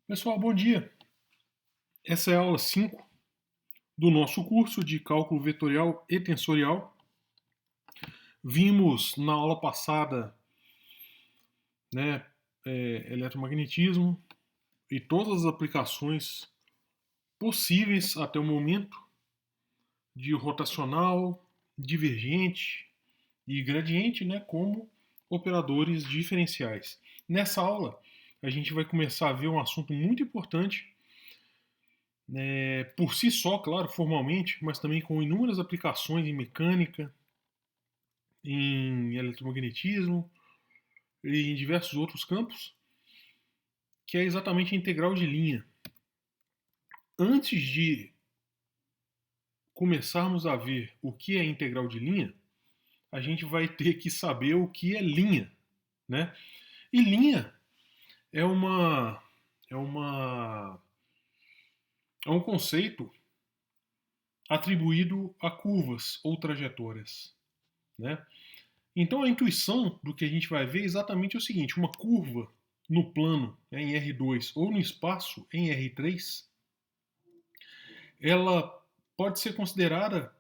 Pessoal, bom dia. Essa é a aula 5 do nosso curso de cálculo vetorial e tensorial. Vimos na aula passada, né, eletromagnetismo e todas as aplicações possíveis até o momento de rotacional, divergente e gradiente, né, como operadores diferenciais. Nessa aula, a gente vai começar a ver um assunto muito importante por si só, claro, formalmente, mas também com inúmeras aplicações em mecânica, em eletromagnetismo e em diversos outros campos, que é exatamente a integral de linha. Antes de começarmos a ver o que é integral de linha, a gente vai ter que saber o que é linha, né? E linha é uma é uma é um conceito atribuído a curvas ou trajetórias, né? Então a intuição do que a gente vai ver é exatamente o seguinte: uma curva no plano, né, em R2 ou no espaço em R3, ela pode ser considerada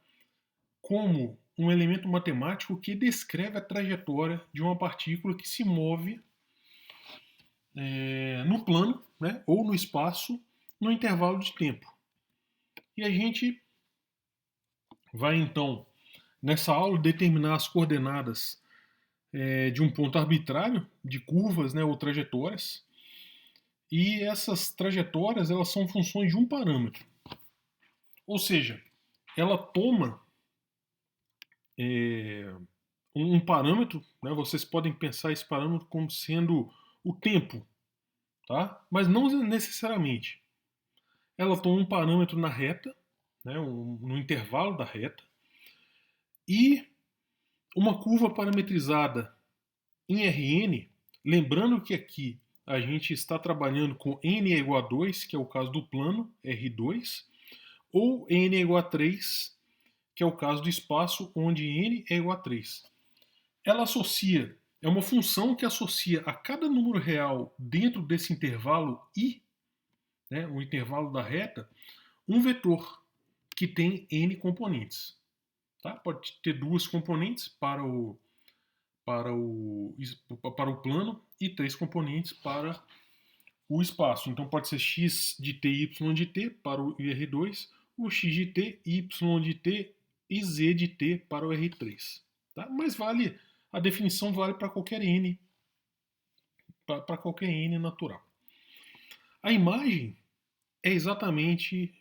como um elemento matemático que descreve a trajetória de uma partícula que se move no plano, né, ou no espaço no intervalo de tempo. E a gente vai então, nessa aula, determinar as coordenadas de um ponto arbitrário de curvas, né, ou trajetórias. E essas trajetórias elas são funções de um parâmetro. Ou seja, ela toma um parâmetro, né, vocês podem pensar esse parâmetro como sendo o tempo, tá? Mas não necessariamente. Ela toma um parâmetro na reta, né, no intervalo da reta, e uma curva parametrizada em Rn, lembrando que aqui a gente está trabalhando com n é igual a 2, que é o caso do plano R2, ou n é igual a 3, que é o caso do espaço onde n é igual a 3. Ela associa, é uma função que associa a cada número real dentro desse intervalo i, né, o intervalo da reta, um vetor que tem n componentes. Tá? Pode ter duas componentes para o, para o plano e três componentes para o espaço. Então pode ser x de t e y de t para o R2, o x de t, y de t e z de t para o R3. Tá? Mas vale, a definição vale para qualquer n, para qualquer n natural. A imagem é exatamente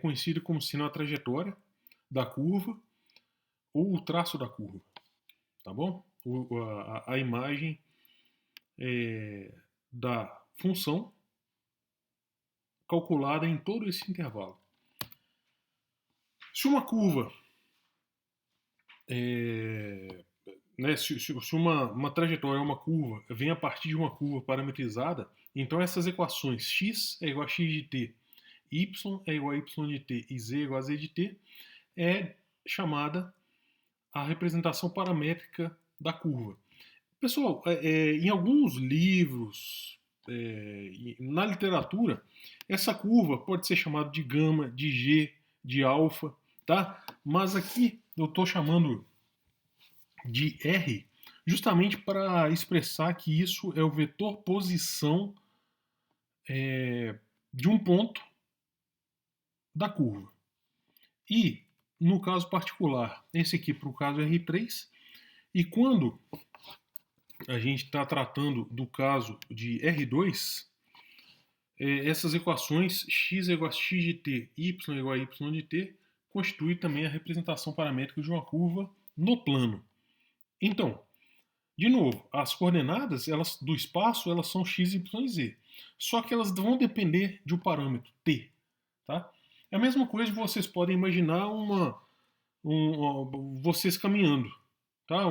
conhecida como sendo a trajetória da curva ou o traço da curva, tá bom? A imagem da função calculada em todo esse intervalo. Se uma curva, né, se uma trajetória é uma curva, vem a partir de uma curva parametrizada, então essas equações x é igual a x de t, y é igual a y de t e z é igual a z de t, é chamada a representação paramétrica da curva. Pessoal, em alguns livros, na literatura, essa curva pode ser chamada de gama, de G, de alfa, tá? Mas aqui eu estou chamando de R justamente para expressar que isso é o vetor posição de um ponto da curva. E, no caso particular, esse aqui para o caso R3, e quando a gente está tratando do caso de R2, essas equações x é igual a x de t, y é igual a y de t, constitui também a representação paramétrica de uma curva no plano. Então, de novo, as coordenadas do espaço elas são x, y e z. Só que elas vão depender de um parâmetro t. Tá? É a mesma coisa que vocês podem imaginar vocês caminhando. Tá?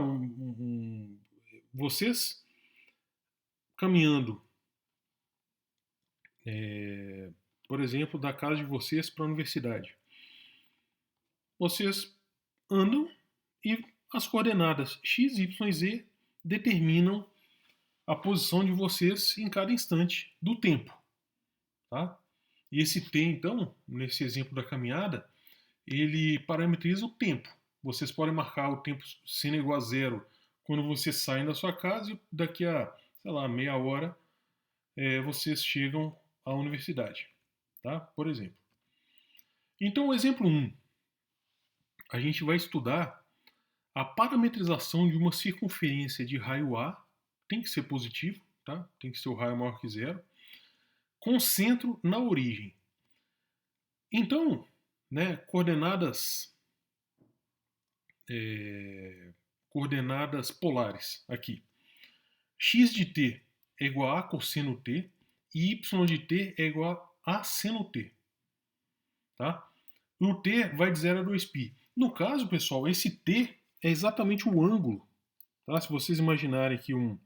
Vocês caminhando, por exemplo, da casa de vocês para a universidade. Vocês andam e as coordenadas x, y e z determinam a posição de vocês em cada instante do tempo. tá? E esse t, então, nesse exemplo da caminhada, ele parametriza o tempo. Vocês podem marcar o tempo sendo igual a zero quando vocês saem da sua casa e daqui a, sei lá, meia hora vocês chegam à universidade, tá? Por exemplo. Então, o exemplo 1, a gente vai estudar a parametrização de uma circunferência de raio A, tem que ser positivo, tá? Tem que ser o raio maior que zero, com centro na origem. Então, né, coordenadas polares aqui. X de t é igual a cosseno t e y de t é igual a seno t. Tá? O t vai de 0 a 2π. No caso, pessoal, esse t é exatamente o ângulo. Tá? Se vocês imaginarem aqui um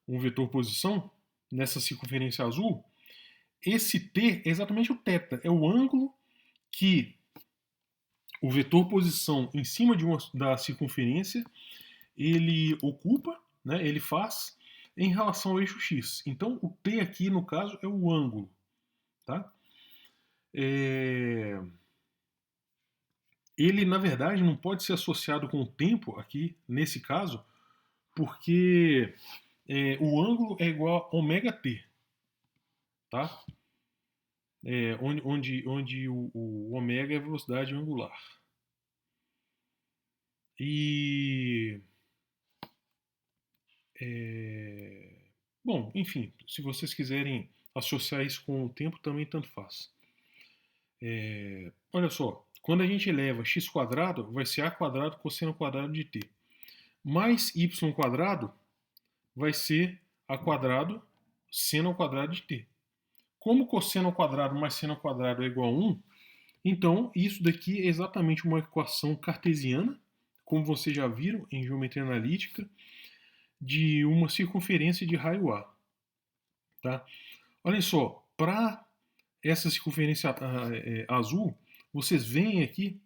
vetor posição nessa circunferência azul, esse t é exatamente o θ, é o ângulo que o vetor posição em cima da circunferência ele ocupa, né, ele faz em relação ao eixo x. Então, o t aqui, no caso, é o ângulo. Tá? Ele, na verdade, não pode ser associado com o tempo aqui, nesse caso, porque o ângulo é igual a ωt. Tá? Onde o ômega é a velocidade angular. E bom, enfim, se vocês quiserem associar isso com o tempo, também tanto faz. Olha só, quando a gente eleva x quadrado, vai ser a quadrado cosseno quadrado de t. Mais y quadrado vai ser a quadrado seno ao quadrado de t. Como cosseno ao quadrado mais seno ao quadrado é igual a 1, então isso daqui é exatamente uma equação cartesiana, como vocês já viram em geometria analítica, de uma circunferência de raio A. Tá? Olhem só, para essa circunferência azul, vocês veem aqui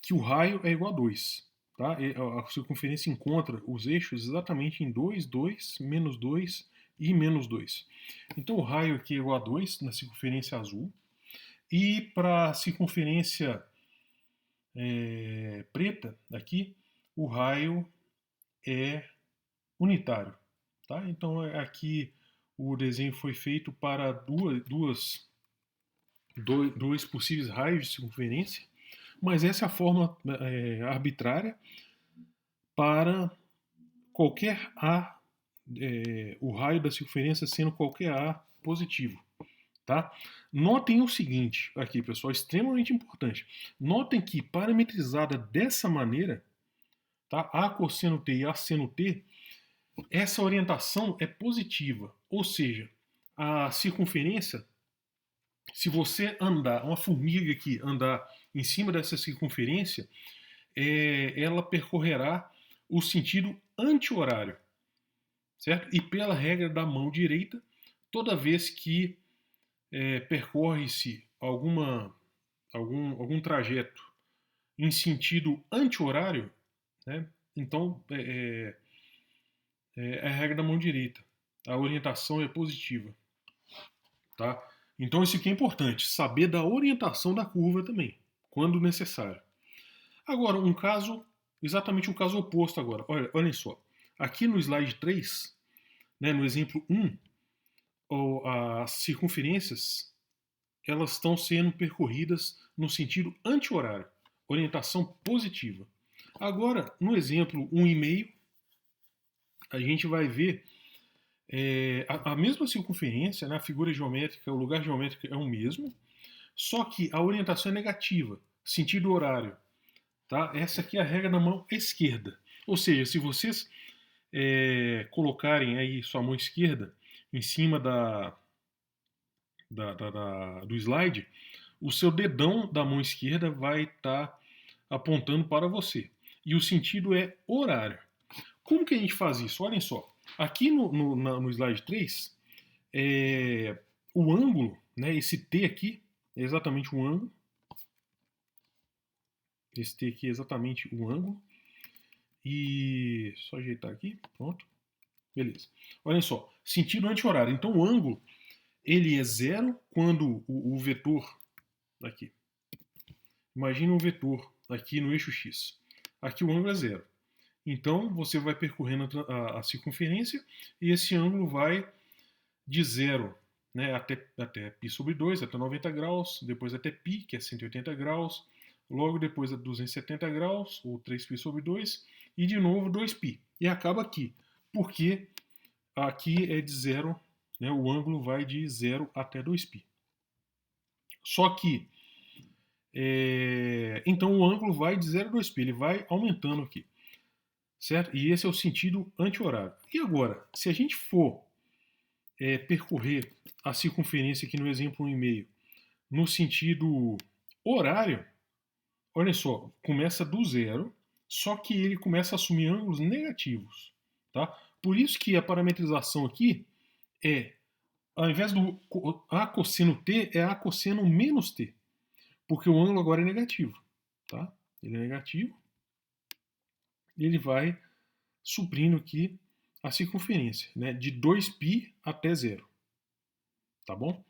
que o raio é igual a 2. Tá? A circunferência encontra os eixos exatamente em 2, 2, menos 2 e menos 2. Então o raio aqui é igual a 2 na circunferência azul. E para a circunferência preta, aqui, o raio é unitário. Tá? Então aqui o desenho foi feito para dois possíveis raios de circunferência, mas essa é a forma arbitrária para qualquer A, o raio da circunferência sendo qualquer A positivo. Tá? Notem o seguinte, aqui pessoal, extremamente importante. Notem que parametrizada dessa maneira, tá? A cosseno t e A seno t, essa orientação é positiva, ou seja, a circunferência, se você andar, uma formiga aqui andar em cima dessa circunferência, ela percorrerá o sentido anti-horário, certo? E pela regra da mão direita, toda vez que percorre-se algum trajeto em sentido anti-horário, né? Então é a regra da mão direita. A orientação é positiva. Tá? Então isso aqui é importante, saber da orientação da curva também, quando necessário. Agora, exatamente um caso oposto agora. Olhem só. Aqui no slide 3, né, no exemplo 1, as circunferências elas estão sendo percorridas no sentido anti-horário, orientação positiva. Agora, no exemplo 1,5, a gente vai ver a mesma circunferência, né, a figura geométrica, o lugar geométrico é o mesmo, só que a orientação é negativa, sentido horário. Tá? Essa aqui é a regra da mão esquerda. Ou seja, se vocês colocarem aí sua mão esquerda em cima do slide, o seu dedão da mão esquerda vai estar apontando para você. E o sentido é horário. Como que a gente faz isso? Olhem só. Aqui no slide 3, o ângulo, né, esse T aqui, é exatamente um ângulo. Esse T aqui é exatamente o ângulo. E só ajeitar aqui, pronto. Beleza. Olhem só, sentido anti-horário. Então o ângulo ele é zero quando o vetor, aqui, imagina um vetor aqui no eixo x. Aqui o ângulo é zero. Então, você vai percorrendo a circunferência e esse ângulo vai de zero, né, até π sobre 2, até 90 graus, depois até π, que é 180 graus, logo depois a 270 graus, ou 3π sobre 2, e de novo 2π. E acaba aqui, porque aqui é de zero, né, o ângulo vai de 0 até 2π. Só que, então o ângulo vai de 0 a 2π, ele vai aumentando aqui, certo? E esse é o sentido anti-horário. E agora, se a gente for percorrer a circunferência aqui no exemplo 1,5 no sentido horário, olha só, começa do zero, só que ele começa a assumir ângulos negativos. Tá? Por isso que a parametrização aqui é, ao invés do A cosseno T, é A cosseno menos T. Porque o ângulo agora é negativo. Tá? Ele é negativo. E ele vai suprindo aqui a circunferência, né, de 2π até zero. Tá bom?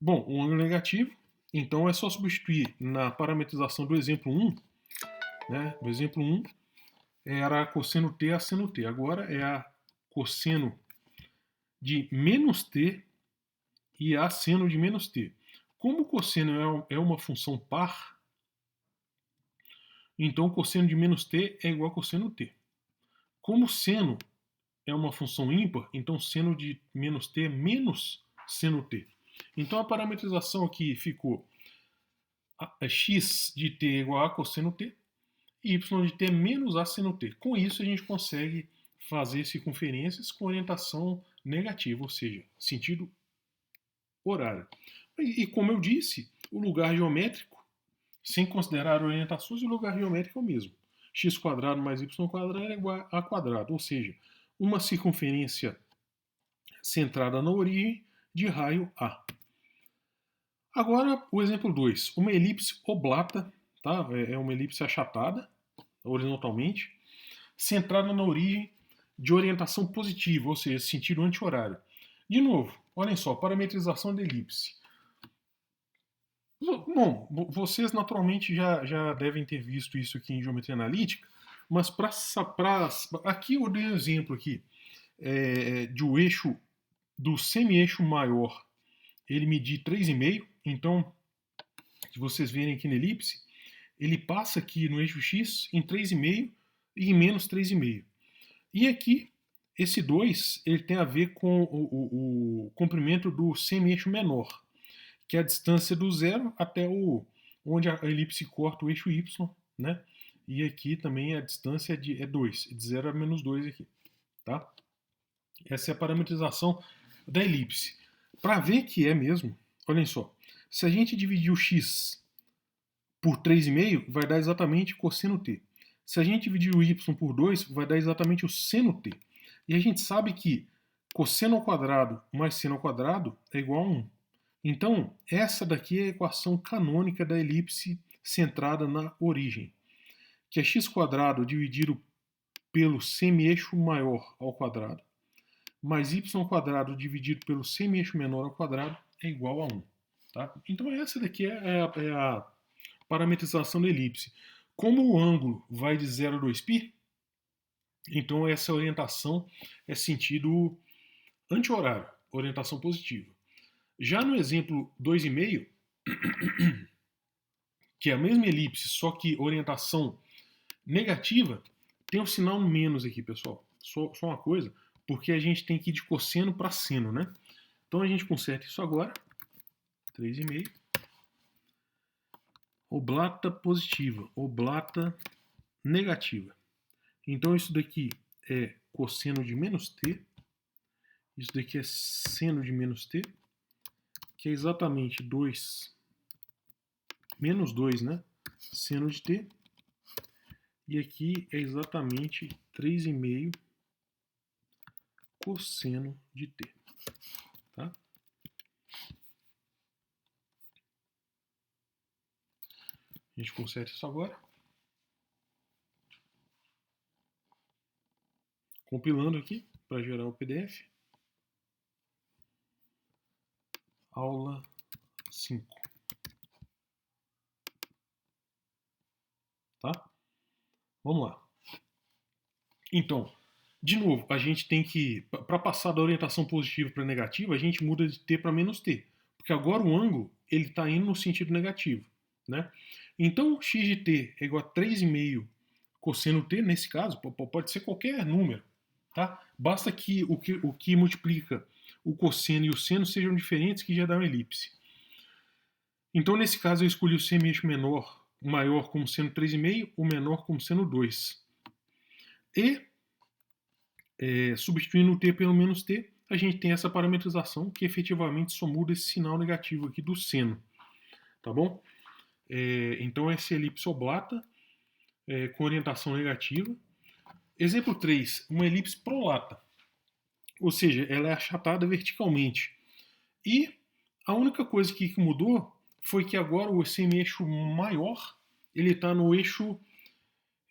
Bom, o ângulo negativo, então é só substituir na parametrização do exemplo 1, né? Do exemplo 1 era a cosseno t a seno t, agora é a cosseno de menos t e a seno de menos t. Como o cosseno é uma função par, então o cosseno de menos t é igual a cosseno t. Como seno é uma função ímpar, então seno de menos t é menos seno t. Então a parametrização aqui ficou x de t é igual a cosseno t e y de t é menos a seno t. Com isso a gente consegue fazer circunferências com orientação negativa, ou seja, sentido horário. E como eu disse, o lugar geométrico, sem considerar orientações, o lugar geométrico é o mesmo. x² mais y² é igual a quadrado, ou seja, uma circunferência centrada na origem de raio A. Agora, o exemplo 2. Uma elipse oblata, tá? É uma elipse achatada, horizontalmente, centrada na origem de orientação positiva, ou seja, sentido anti-horário. De novo, olhem só, parametrização da elipse. Bom, vocês naturalmente já devem ter visto isso aqui em geometria analítica, mas aqui eu dei um exemplo aqui de o eixo do semi-eixo maior, ele medir 3,5, então, se vocês verem aqui na elipse, ele passa aqui no eixo x em 3,5 e em menos 3,5. E aqui, esse 2 ele tem a ver com o comprimento do semi-eixo menor, que é a distância do zero até onde a elipse corta o eixo y, né? E aqui também a distância é 2, de 0 a menos 2 aqui, tá? Essa é a parametrização da elipse. Para ver que é mesmo, olhem só, se a gente dividir o x por 3,5, vai dar exatamente cosseno t. Se a gente dividir o y por 2, vai dar exatamente o seno t. E a gente sabe que cosseno ao quadrado mais seno ao quadrado é igual a 1. Então, essa daqui é a equação canônica da elipse centrada na origem, que é x² dividido pelo semi-eixo maior ao quadrado, mais y² dividido pelo semi-eixo menor ao quadrado é igual a 1. Tá? Então, essa daqui é a parametrização da elipse. Como o ângulo vai de 0 a 2π, então essa orientação é sentido anti-horário, orientação positiva. Já no exemplo 2,5, que é a mesma elipse, só que orientação negativa, tem um sinal menos aqui, pessoal. Só uma coisa, porque a gente tem que ir de cosseno para seno, né? Então a gente conserta isso agora. 3,5. Oblata positiva, oblata negativa. Então isso daqui é cosseno de menos t, isso daqui é seno de menos t, que é exatamente 2 menos 2, né? Seno de t. E aqui é exatamente 3,5 cosseno de t. Tá? A gente conserta isso agora. Compilando aqui para gerar o PDF. aula 5. Tá? Vamos lá. Então, de novo, a gente tem que, para passar da orientação positiva para negativa, a gente muda de t para menos t. Porque agora o ângulo ele está indo no sentido negativo. Né? Então, x de t é igual a 3,5 cosseno t, nesse caso, pode ser qualquer número. Tá? Basta que o que multiplica o cosseno e o seno sejam diferentes, que já dá uma elipse. Então, nesse caso, eu escolhi o semi-eixo maior como sendo 3,5, o menor como sendo 2. E, substituindo o t pelo menos t, a gente tem essa parametrização que efetivamente só muda esse sinal negativo aqui do seno. Tá bom? Então, essa elipse oblata com orientação negativa. Exemplo 3, uma elipse prolata. Ou seja, ela é achatada verticalmente. E a única coisa que mudou foi que agora o semi-eixo maior ele está no eixo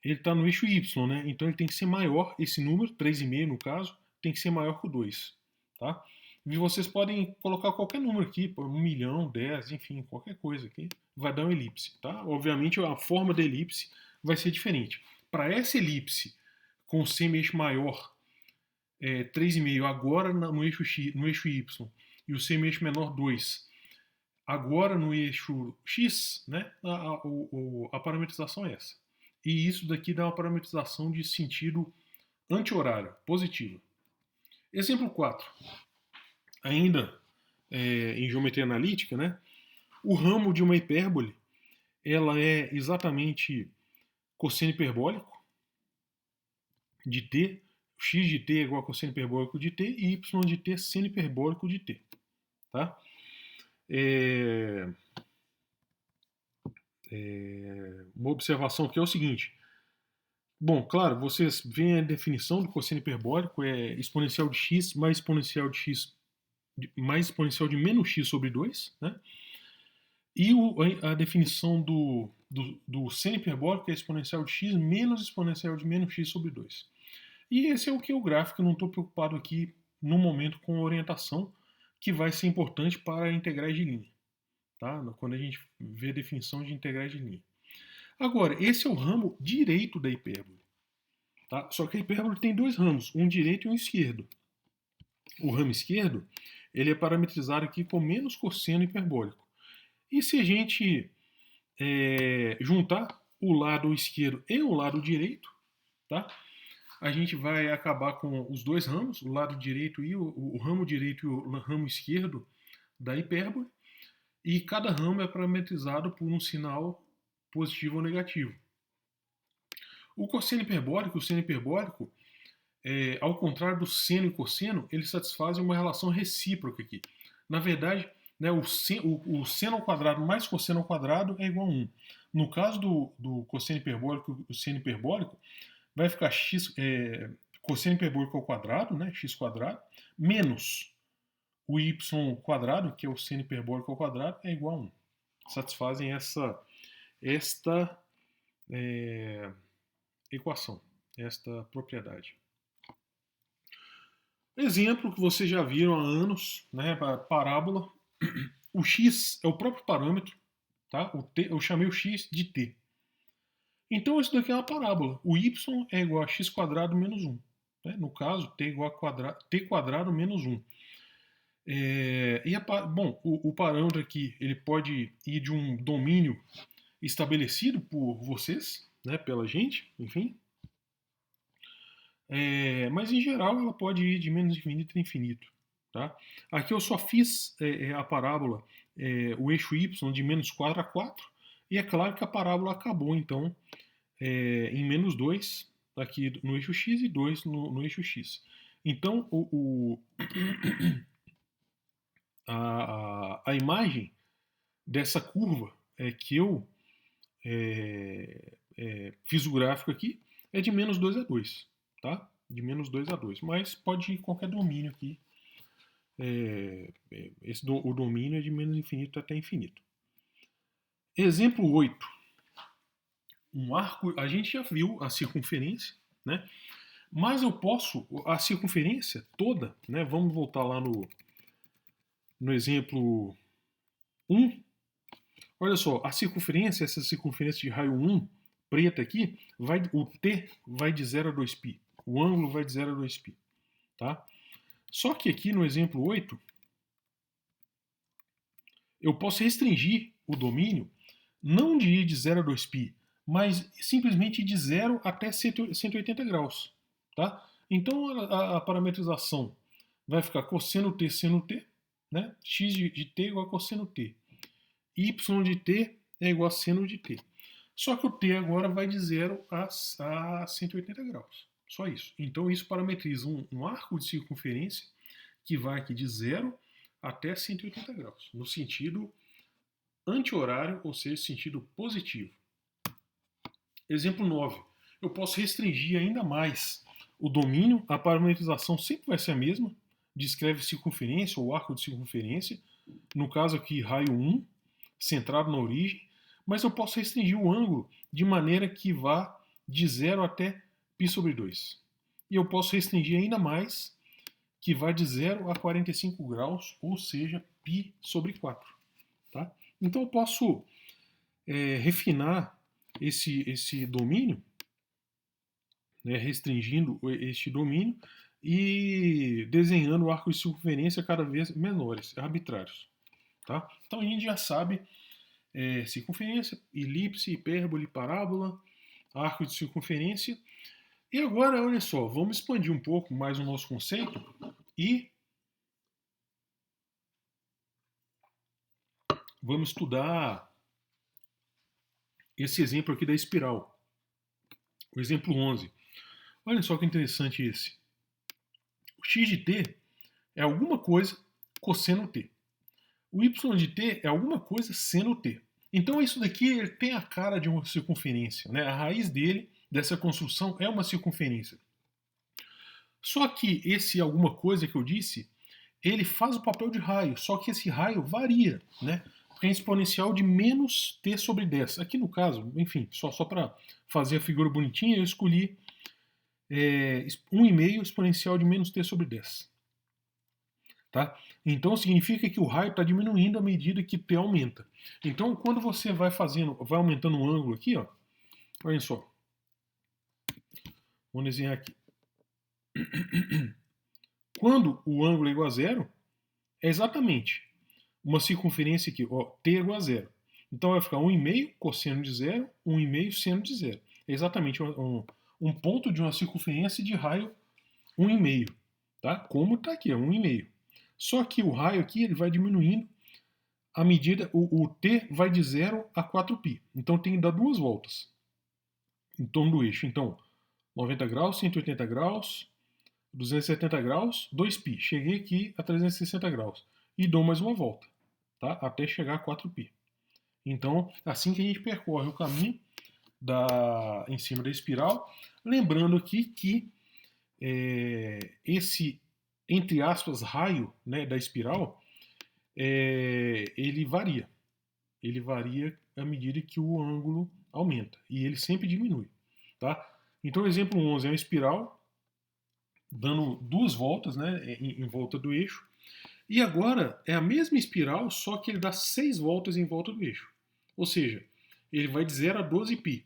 y, né? Então ele tem que ser maior, esse número, 3,5 no caso, tem que ser maior que o 2. Tá? E vocês podem colocar qualquer número aqui, 1 milhão, 10, enfim, qualquer coisa aqui, vai dar uma elipse. Tá? Obviamente a forma da elipse vai ser diferente. Para essa elipse com o semi-eixo maior, 3,5 agora no eixo y, e o semi-eixo menor 2 agora no eixo x, né, a parametrização é essa. E isso daqui dá uma parametrização de sentido anti-horário, positiva. Exemplo 4. Ainda em geometria analítica, né, o ramo de uma hipérbole ela é exatamente cosseno hiperbólico de t, x de t é igual a cosseno hiperbólico de t e y de t seno hiperbólico de t. Tá? Uma observação que é o seguinte. Bom, claro, vocês veem a definição do cosseno hiperbólico, é exponencial de x mais exponencial de x mais exponencial de menos x sobre 2, né? E a definição do seno hiperbólico é exponencial de x menos exponencial de menos x sobre 2. E esse é o que é o gráfico, eu não estou preocupado aqui no momento com a orientação, que vai ser importante para integrais de linha. Tá? Quando a gente vê a definição de integrais de linha. Agora, esse é o ramo direito da hipérbole. Tá? Só que a hipérbole tem dois ramos, um direito e um esquerdo. O ramo esquerdo ele é parametrizado aqui com menos cosseno hiperbólico. E se a gente juntar o lado esquerdo e o lado direito, tá? A gente vai acabar com os dois ramos, o lado direito e o ramo direito e o ramo esquerdo da hipérbole. E cada ramo é parametrizado por um sinal positivo ou negativo. O cosseno hiperbólico e o seno hiperbólico, ao contrário do seno e cosseno, eles satisfazem uma relação recíproca aqui. Na verdade, né, o seno ao quadrado mais cosseno ao quadrado é igual a 1. No caso do cosseno hiperbólico e o seno hiperbólico, vai ficar cosseno hiperbólico ao quadrado, né, x quadrado, menos o y quadrado, que é o seno hiperbólico ao quadrado, é igual a 1. Satisfazem esta equação, esta propriedade. Exemplo que vocês já viram há anos, né, a parábola. O x é o próprio parâmetro, tá? Eu chamei o x de t. Então isso daqui é uma parábola. O y é igual a x quadrado menos 1. Né? No caso, t é igual a t quadrado menos 1. Bom, o parâmetro aqui ele pode ir de um domínio estabelecido por vocês, né, pela gente, enfim. Mas em geral ela pode ir de menos infinito a infinito. Tá? Aqui eu só fiz a parábola, o eixo y de menos 4 a 4, e é claro que a parábola acabou então em menos 2 aqui no eixo x e 2 no eixo x. Então a imagem dessa curva que eu fiz o gráfico aqui é de menos 2 a 2, tá? De menos 2 a 2, mas pode ir qualquer domínio aqui. O domínio é de menos infinito até infinito. Exemplo 8. Um arco, a gente já viu a circunferência, né? Mas eu posso, a circunferência toda, né? Vamos voltar lá no exemplo 1, olha só, a circunferência, essa circunferência de raio 1, preta aqui, o t vai de 0 a 2π. O ângulo vai de 0 a 2π. Tá? Só que aqui no exemplo 8, eu posso restringir o domínio não de ir de 0 a 2π, mas simplesmente de 0 até 180 graus. Tá? Então a parametrização vai ficar cosseno t seno t, né? X de t igual a cosseno t. Y de t é igual a seno de t. Só que o t agora vai de 0 a 180 graus. Só isso. Então isso parametriza um arco de circunferência que vai aqui de 0 até 180 graus, no sentido anti-horário, ou seja, sentido positivo. Exemplo 9. Eu posso restringir ainda mais o domínio, a parametrização sempre vai ser a mesma, descreve circunferência ou arco de circunferência, no caso aqui raio 1, centrado na origem, mas eu posso restringir o ângulo de maneira que vá de 0 até π sobre 2. E eu posso restringir ainda mais, que vai de 0 a 45 graus, ou seja, π sobre 4. Tá? Então eu posso refinar esse domínio, né, restringindo este domínio e desenhando arcos de circunferência cada vez menores, arbitrários. Tá? Então a gente já sabe circunferência, elipse, hipérbole, parábola, arco de circunferência. E agora, olha só, vamos expandir um pouco mais o nosso conceito e vamos estudar esse exemplo aqui da espiral. O exemplo 11. Olha só que interessante esse. O x de t é alguma coisa cosseno t. O y de t é alguma coisa seno t. Então isso daqui ele tem a cara de uma circunferência. Né? A raiz dele, dessa construção, é uma circunferência. Só que esse alguma coisa que eu disse, ele faz o papel de raio, só que esse raio varia, né? Porque é exponencial de menos t sobre 10. Aqui no caso, enfim, só para fazer a figura bonitinha, eu escolhi 1,5 exponencial de menos t sobre 10. Tá? Então significa que o raio está diminuindo à medida que t aumenta. Então quando você vai aumentando o ângulo aqui, ó, olha só. Vamos desenhar aqui. Quando o ângulo é igual a 0, é exatamente uma circunferência aqui, ó, t é igual a 0. Então vai ficar 1,5 cosseno de 0, 1,5 seno de 0. É exatamente um ponto de uma circunferência de raio 1,5. Tá? Como está aqui, é 1,5. Só que o raio aqui ele vai diminuindo à medida, o t vai de 0 a 4π. Então tem que dar duas voltas em torno do eixo. Então, 90 graus, 180 graus, 270 graus, 2π. Cheguei aqui a 360 graus. E dou mais uma volta, tá? Até chegar a 4π. Então, assim que a gente percorre o caminho em cima da espiral. Lembrando aqui que esse, entre aspas, raio, né, da espiral, ele varia. Ele varia à medida que o ângulo aumenta. E ele sempre diminui. Tá? Então, o exemplo 11 é uma espiral dando duas voltas, né, em volta do eixo. E agora é a mesma espiral, só que ele dá 6 voltas em volta do eixo. Ou seja, ele vai de 0 a 12π.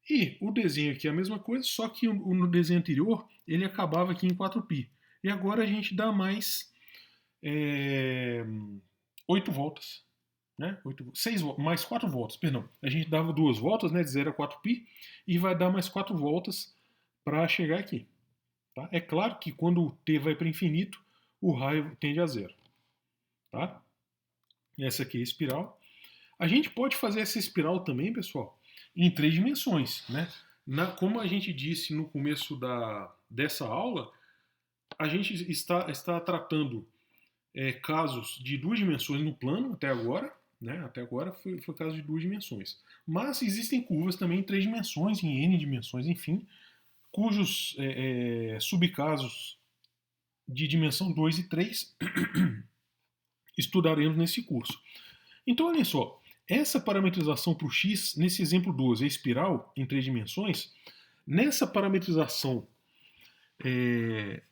E o desenho aqui é a mesma coisa, só que no desenho anterior ele acabava aqui em 4π. E agora a gente dá mais 8 voltas. Né? Mais 4 voltas, perdão. A gente dava 2 voltas, né, de 0 a 4π, e vai dar mais 4 voltas para chegar aqui. Tá? É claro que quando o t vai para infinito, o raio tende a 0. Tá? Essa aqui é a espiral. A gente pode fazer essa espiral também, pessoal, em 3 dimensões. Né? Como a gente disse no começo dessa aula, a gente está tratando casos de 2 dimensões no plano até agora. Né? Até agora foi caso de 2 dimensões. Mas existem curvas também em 3 dimensões, em n dimensões, enfim, cujos subcasos de dimensão 2 e 3 estudaremos nesse curso. Então, olha só, essa parametrização para o x, nesse exemplo 12, a espiral em 3 dimensões, nessa parametrização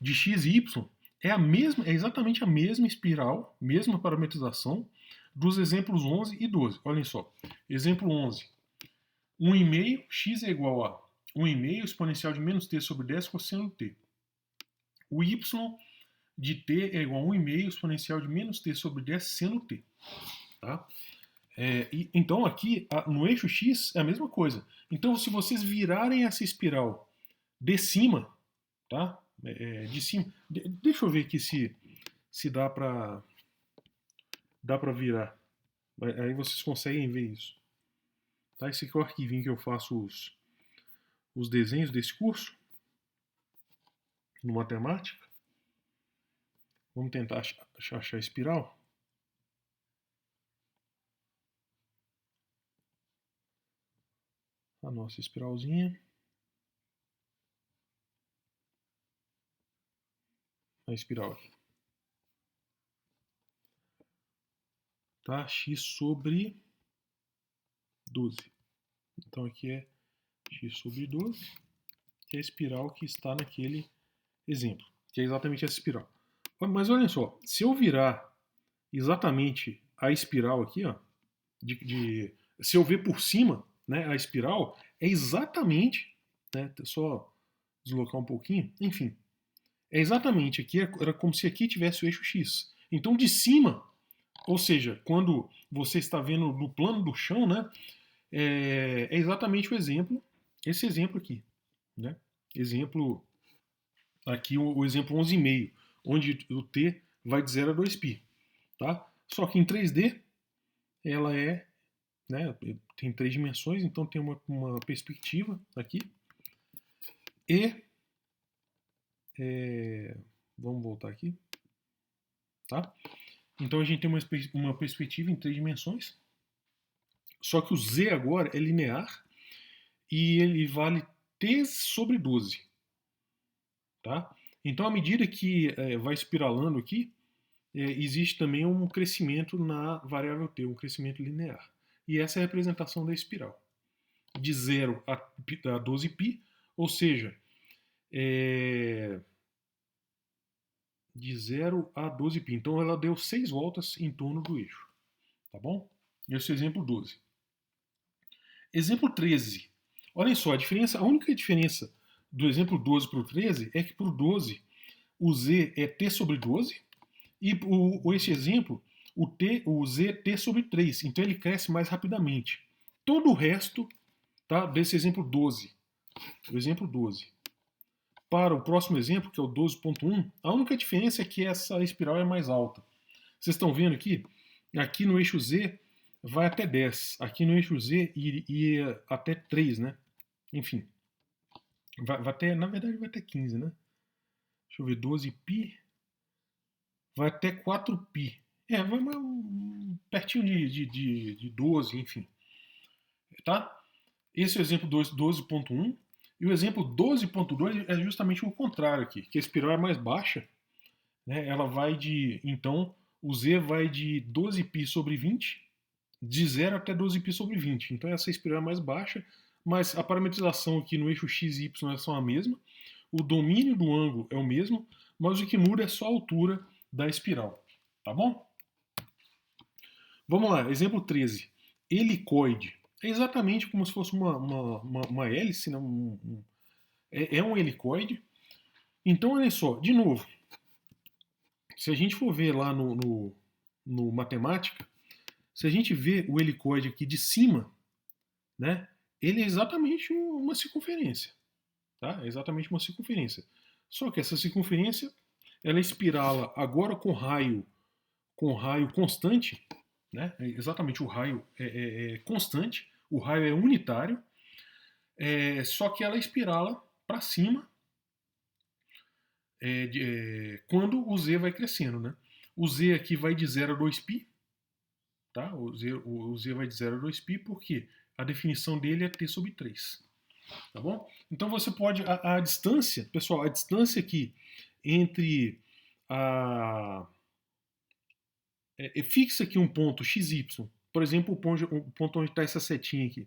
de x e y, é exatamente a mesma espiral, mesma parametrização dos exemplos 11 e 12. Olhem só. Exemplo 11. 1,5, x é igual a 1,5 exponencial de menos t sobre 10 cosseno t. O y de t é igual a 1,5 exponencial de menos t sobre 10 seno t. Tá? Então aqui, no eixo x, é a mesma coisa. Então se vocês virarem essa espiral de cima, tá? De cima, deixa eu ver aqui se dá para virar. Aí vocês conseguem ver isso. Tá? Esse aqui é o arquivinho que eu faço os desenhos desse curso no matemática. Vamos tentar achar a espiral. A nossa espiralzinha. A espiral aqui. Tá? X sobre 12. Então aqui é x sobre 12, que é a espiral que está naquele exemplo, que é exatamente essa espiral. Mas olhem só, se eu virar exatamente a espiral aqui, ó, se eu ver por cima, né, a espiral, é exatamente, né, só deslocar um pouquinho, enfim, é exatamente aqui, era como se aqui tivesse o eixo x. Então de cima, ou seja, quando você está vendo no plano do chão, né, é exatamente o exemplo, esse exemplo aqui, né? Exemplo aqui, o exemplo 11,5, onde o t vai de 0 a 2π, tá? Só que em 3D ela né, tem 3 dimensões, então tem uma perspectiva aqui. E vamos voltar aqui, tá? Então a gente tem uma perspectiva em 3 dimensões. Só que o z agora é linear e ele vale t sobre 12. Tá? Então, à medida que vai espiralando aqui, existe também um crescimento na variável t, um crescimento linear. E essa é a representação da espiral. De 0 a 12π, ou seja, de 0 a 12π. Então, ela deu 6 voltas em torno do eixo. Tá bom? Esse é o exemplo 12. Exemplo 13. Olhem só, a única diferença do exemplo 12 para o 13 é que para o 12 o z é t sobre 12 e esse exemplo o z é t sobre 3. Então ele cresce mais rapidamente. Todo o resto, tá, desse exemplo 12, o exemplo 12, para o próximo exemplo, que é o 12.1, a única diferença é que essa espiral é mais alta. Vocês estão vendo aqui? Aqui no eixo z vai até 10. Aqui no eixo z ia até 3, né? Enfim. Vai até, na verdade vai até 15, né? Deixa eu ver, 12π. Vai até 4π. Vai pertinho de 12, enfim. Tá? Esse é o exemplo 12.1. E o exemplo 12.2 é justamente o contrário aqui, que a espiral é mais baixa. Né? Ela vai então, o z vai de 12π sobre 20, de 0 até 12π sobre 20. Então essa espiral é mais baixa, mas a parametrização aqui no eixo x e y são a mesma. O domínio do ângulo é o mesmo, mas o que muda é só a altura da espiral. Tá bom? Vamos lá, exemplo 13. Helicoide. É exatamente como se fosse uma hélice, né? É um helicoide. Então, olha só, de novo, se a gente for ver lá no matemática, se a gente vê o helicoide aqui de cima, né, ele é exatamente uma circunferência. Tá? É exatamente uma circunferência. Só que essa circunferência, ela espirala agora com raio constante, né? Exatamente, o raio é constante, o raio é unitário, só que ela espirala para cima quando o z vai crescendo. Né? O z aqui vai de 0 a 2π, tá? O z vai de 0 a 2π porque a definição dele é t sobre 3. Tá bom? Então você pode, a distância, pessoal, a distância aqui entre fixa aqui um ponto xy, por exemplo, o ponto onde está essa setinha aqui.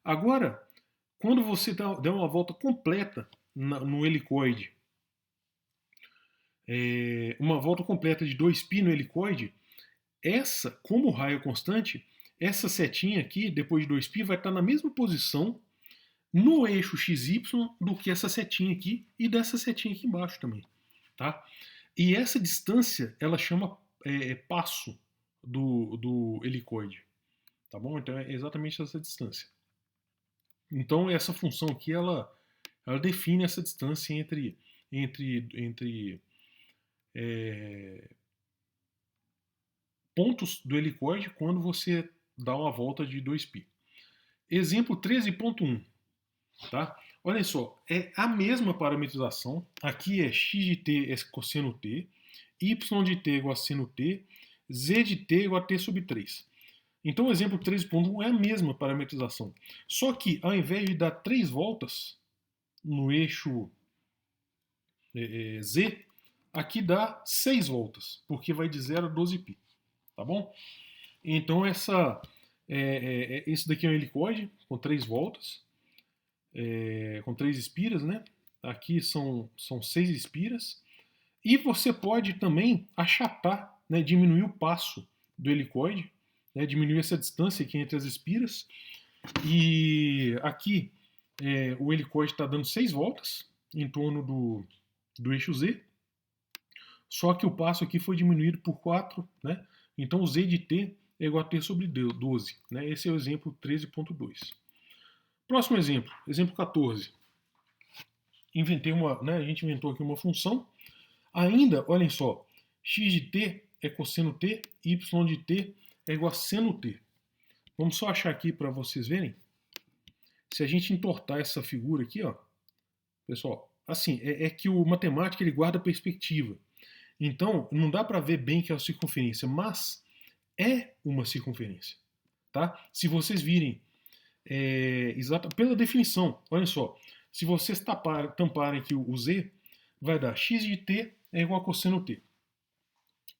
Agora, quando você der uma volta completa no helicoide, uma volta completa de 2π no helicoide, como o raio é constante, essa setinha aqui, depois de 2π, vai estar na mesma posição no eixo XY do que essa setinha aqui e dessa setinha aqui embaixo também. Tá? E essa distância, ela chama passo do helicoide. Tá bom? Então é exatamente essa distância. Então essa função aqui, ela define essa distância entre pontos do helicoide quando você dá uma volta de 2π. Exemplo 13.1. Tá? Olha só, é a mesma parametrização. Aqui é x de t é cosseno t, y de t é igual a seno t, z de t é igual a t sobre 3. Então o exemplo 13.1 é a mesma parametrização. Só que ao invés de dar 3 voltas no eixo z, aqui dá 6 voltas, porque vai de 0 a 12π. Tá bom? Então esse daqui é um helicoide com 3 voltas, com 3 espiras, né? Aqui são 6 espiras. E você pode também achatar, né, diminuir o passo do helicoide, né, diminuir essa distância aqui entre as espiras. E aqui o helicoide está dando 6 voltas em torno do eixo Z, só que o passo aqui foi diminuído por 4, né? Então o Z de t é igual a t sobre 12. Né? Esse é o exemplo 13.2. Próximo exemplo, exemplo 14. A gente inventou aqui uma função. Ainda, olhem só, x de t é cosseno t, y de t é igual a seno t. Vamos só achar aqui para vocês verem. Se a gente entortar essa figura aqui, ó, pessoal, assim, é que o matemático ele guarda perspectiva. Então, não dá para ver bem que é a circunferência, mas é uma circunferência. Tá? Se vocês virem, pela definição, olhem só, se vocês tamparem aqui o z, vai dar x de t é igual a cosseno t.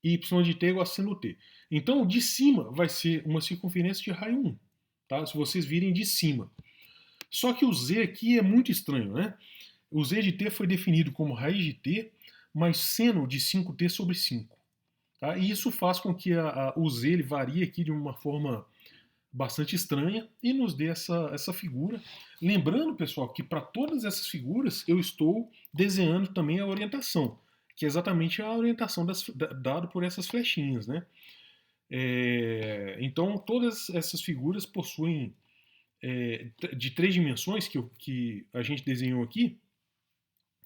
Y de t é igual a seno t. Então, de cima vai ser uma circunferência de raio 1. Tá? Se vocês virem de cima. Só que o z aqui é muito estranho, né? O z de t foi definido como raiz de t mais seno de 5t sobre 5. Tá? E isso faz com que o z ele varie aqui de uma forma bastante estranha e nos dê essa figura. Lembrando, pessoal, que para todas essas figuras eu estou desenhando também a orientação, que é exatamente a orientação dada por essas flechinhas, né? Então, todas essas figuras possuem, de 3 dimensões que a gente desenhou aqui,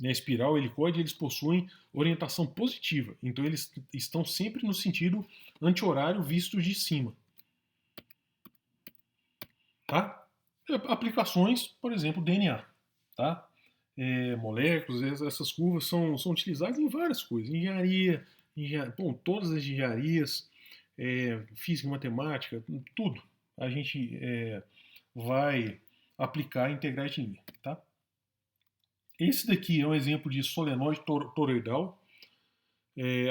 né, espiral, helicoide, eles possuem orientação positiva. Então, eles estão sempre no sentido anti-horário vistos de cima. Tá? Aplicações, por exemplo, DNA. Tá? Moléculas, essas curvas são utilizadas em várias coisas. Engenharia, todas as engenharias, física, matemática, tudo. A gente vai aplicar integrais de linha. Tá? Esse daqui é um exemplo de solenoide toroidal.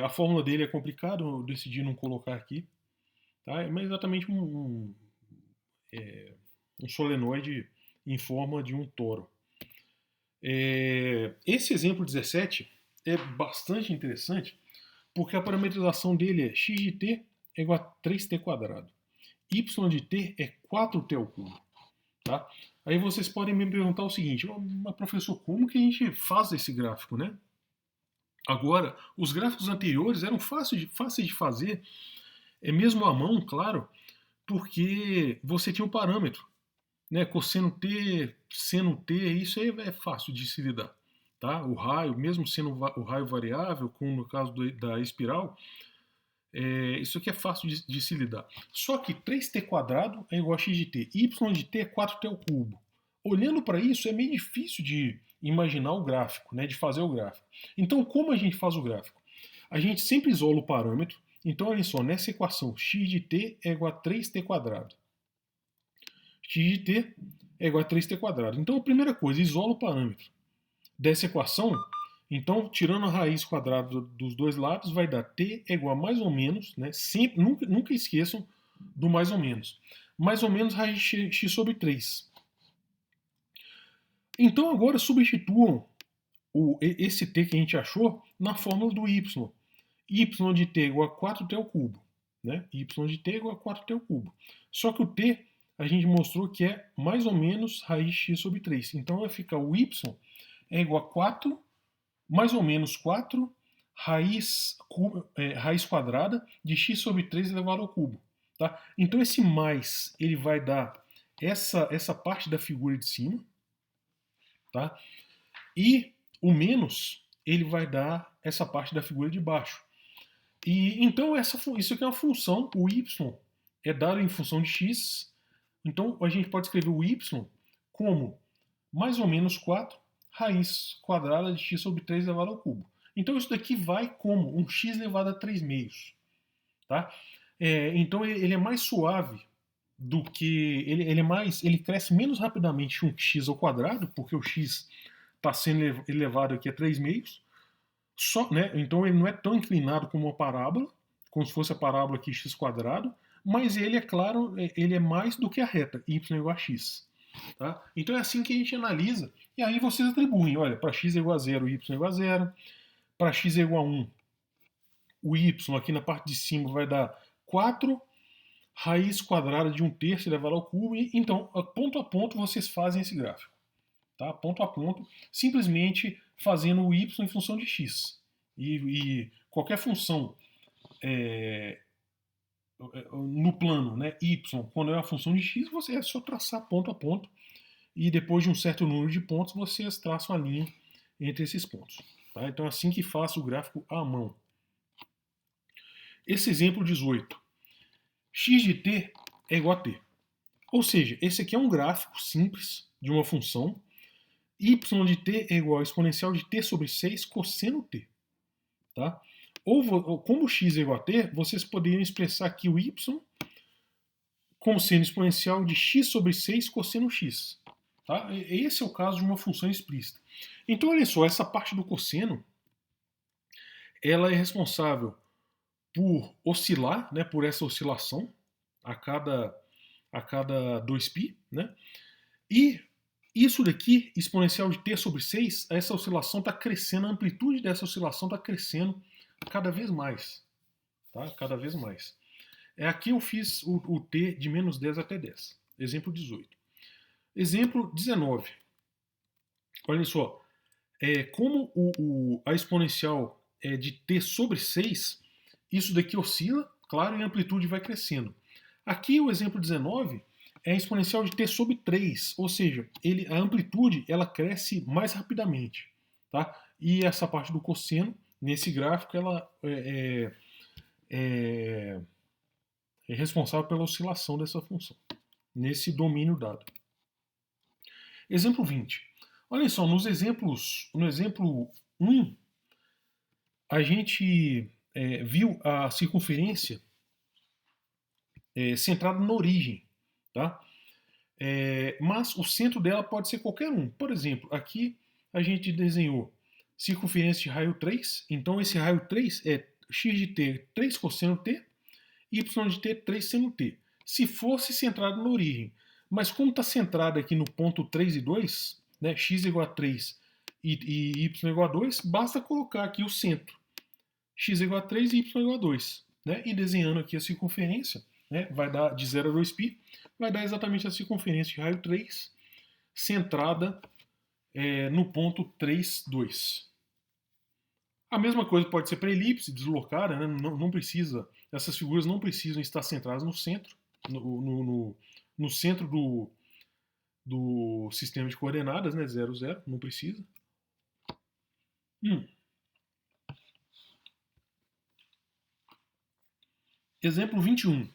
A fórmula dele é complicada, eu decidi não colocar aqui. Tá? É exatamente um solenoide em forma de um toro. Esse exemplo 17 é bastante interessante porque a parametrização dele é x de t é igual a 3t quadrado. Y de t é 4t ao cubo. Tá? Aí vocês podem me perguntar o seguinte, mas professor, como que a gente faz esse gráfico, né? Agora, os gráficos anteriores eram fáceis de fazer, mesmo à mão, claro, porque você tinha um parâmetro, né? Cosseno t, seno t, isso aí é fácil de se lidar. Tá? O raio, mesmo sendo o raio variável, como no caso da espiral, isso aqui é fácil de se lidar. Só que 3t quadrado é igual a x de t, y de t é 4t ao cubo. Olhando para isso, é meio difícil de imaginar o gráfico, né, de fazer o gráfico. Então, como a gente faz o gráfico? A gente sempre isola o parâmetro. Então, olha só, nessa equação, x de t é igual a 3t quadrado. X de t é igual a 3t quadrado. Então, a primeira coisa, isola o parâmetro dessa equação. Então, tirando a raiz quadrada dos dois lados, vai dar t é igual a mais ou menos, né? Sempre, nunca esqueçam do mais ou menos. Mais ou menos raiz de x sobre 3. Então, agora substituam esse t que a gente achou na fórmula do y. Y de t igual a 4t ao cubo. Né? Y de t igual a 4t ao cubo. Só que o t a gente mostrou que é mais ou menos raiz de x sobre 3. Então vai ficar o y é igual a 4, mais ou menos 4, raiz quadrada de x sobre 3 elevado ao cubo. Tá? Então esse mais ele vai dar essa parte da figura de cima. Tá? E o menos ele vai dar essa parte da figura de baixo. E então isso aqui é uma função, o y é dado em função de x. Então a gente pode escrever o y como mais ou menos 4 raiz quadrada de x sobre 3 elevado ao cubo. Então isso daqui vai como um x elevado a 3 meios. Tá? Então ele é mais suave do que... ele cresce menos rapidamente que um x ao quadrado, porque o x está sendo elevado aqui a 3 meios. Né? Então ele não é tão inclinado como uma parábola, como se fosse a parábola aqui x quadrado, mas ele, é claro, ele é mais do que a reta, y igual a x. Tá? Então é assim que a gente analisa, e aí vocês atribuem, olha, para x é igual a 0, y é igual a 0, para x é igual a 1, o y aqui na parte de cima vai dar 4 raiz quadrada de 1/3 elevado ao cubo, e então, ponto a ponto, vocês fazem esse gráfico. Tá? Ponto a ponto, simplesmente fazendo o y em função de x. E qualquer função no plano, né, y, quando é uma função de x, você é só traçar ponto a ponto, e depois de um certo número de pontos, vocês traçam a linha entre esses pontos. Tá? Então é assim que faço o gráfico à mão. Esse exemplo 18. X de t é igual a t. Ou seja, esse aqui é um gráfico simples de uma função. Y de t é igual a exponencial de t sobre 6 cosseno t. Tá? Ou como x é igual a t, vocês poderiam expressar aqui o y como sendo exponencial de x sobre 6 cosseno x. Tá? Esse é o caso de uma função explícita. Então, olha só, essa parte do cosseno, ela é responsável por oscilar, né, por essa oscilação a cada 2π, né? E isso daqui, exponencial de t sobre 6, essa oscilação está crescendo, a amplitude dessa oscilação está crescendo cada vez mais. Tá? Cada vez mais. Aqui eu fiz o t de menos 10 até 10. Exemplo 18. Exemplo 19. Olha só. Como a exponencial é de t sobre 6, isso daqui oscila, claro, e a amplitude vai crescendo. Aqui o exemplo 19 é a exponencial de t sobre 3, ou seja, a amplitude ela cresce mais rapidamente. Tá? E essa parte do cosseno, nesse gráfico, ela é responsável pela oscilação dessa função, nesse domínio dado. Exemplo 20. Olha só, no exemplo 1, a gente viu a circunferência centrada na origem. Tá? Mas o centro dela pode ser qualquer um. Por exemplo, aqui a gente desenhou circunferência de raio 3, então esse raio 3 é x de t 3 cosseno t, y de t 3 seno t. Se fosse centrado na origem, mas como está centrado aqui no ponto 3 e 2, né, x igual a 3 e y igual a 2, basta colocar aqui o centro. X igual a 3 e y igual a 2. Né, e desenhando aqui a circunferência, né, vai dar de 0 a 2π, vai dar exatamente a circunferência de raio 3, centrada no ponto 3, 2. A mesma coisa pode ser para elipse deslocada, né? Não precisa, essas figuras não precisam estar centradas no centro, no centro do sistema de coordenadas, né? 0, 0, não precisa. Exemplo 21.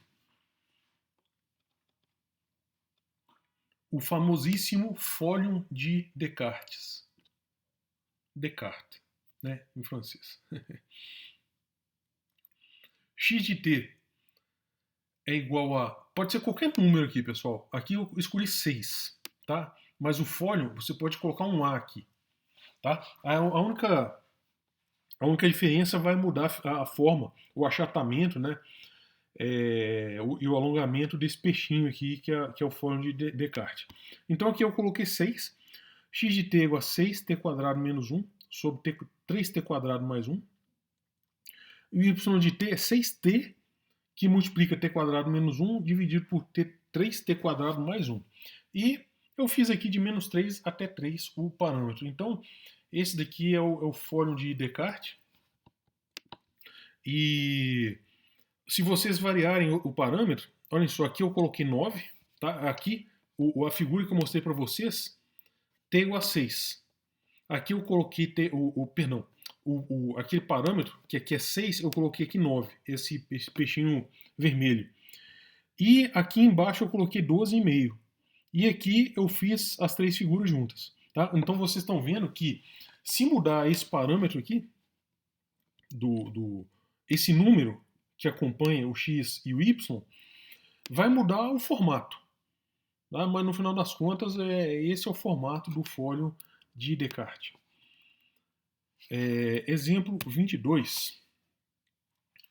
O famosíssimo Folium de Descartes. Descartes, né, em francês. X de t é igual a... Pode ser qualquer número aqui, pessoal. Aqui eu escolhi 6, tá? Mas o fólium, você pode colocar um A aqui, tá? A única diferença vai mudar a forma, o achatamento, né? E o alongamento desse peixinho aqui, que é o fólium de Descartes. Então aqui eu coloquei 6. X de t é igual a 6, t² menos 1. sobre 3t quadrado mais 1. E o y de t é 6t, que multiplica t quadrado menos 1 dividido por 3t quadrado mais 1. E eu fiz aqui de menos 3 até 3 o parâmetro. Então, esse daqui é o fórum de Descartes. E se vocês variarem o parâmetro, olhem só, aqui eu coloquei 9, tá? Aqui, a figura que eu mostrei para vocês, t igual a 6. Aqui eu coloquei perdão, aquele parâmetro, que aqui é 6, eu coloquei aqui 9, esse peixinho vermelho. E aqui embaixo eu coloquei 12,5. E aqui eu fiz as 3 figuras juntas. Tá? Então vocês estão vendo que se mudar esse parâmetro aqui, esse número que acompanha o x e o y, vai mudar o formato. Tá? Mas no final das contas, esse é o formato do fólio de Descartes. Exemplo 22.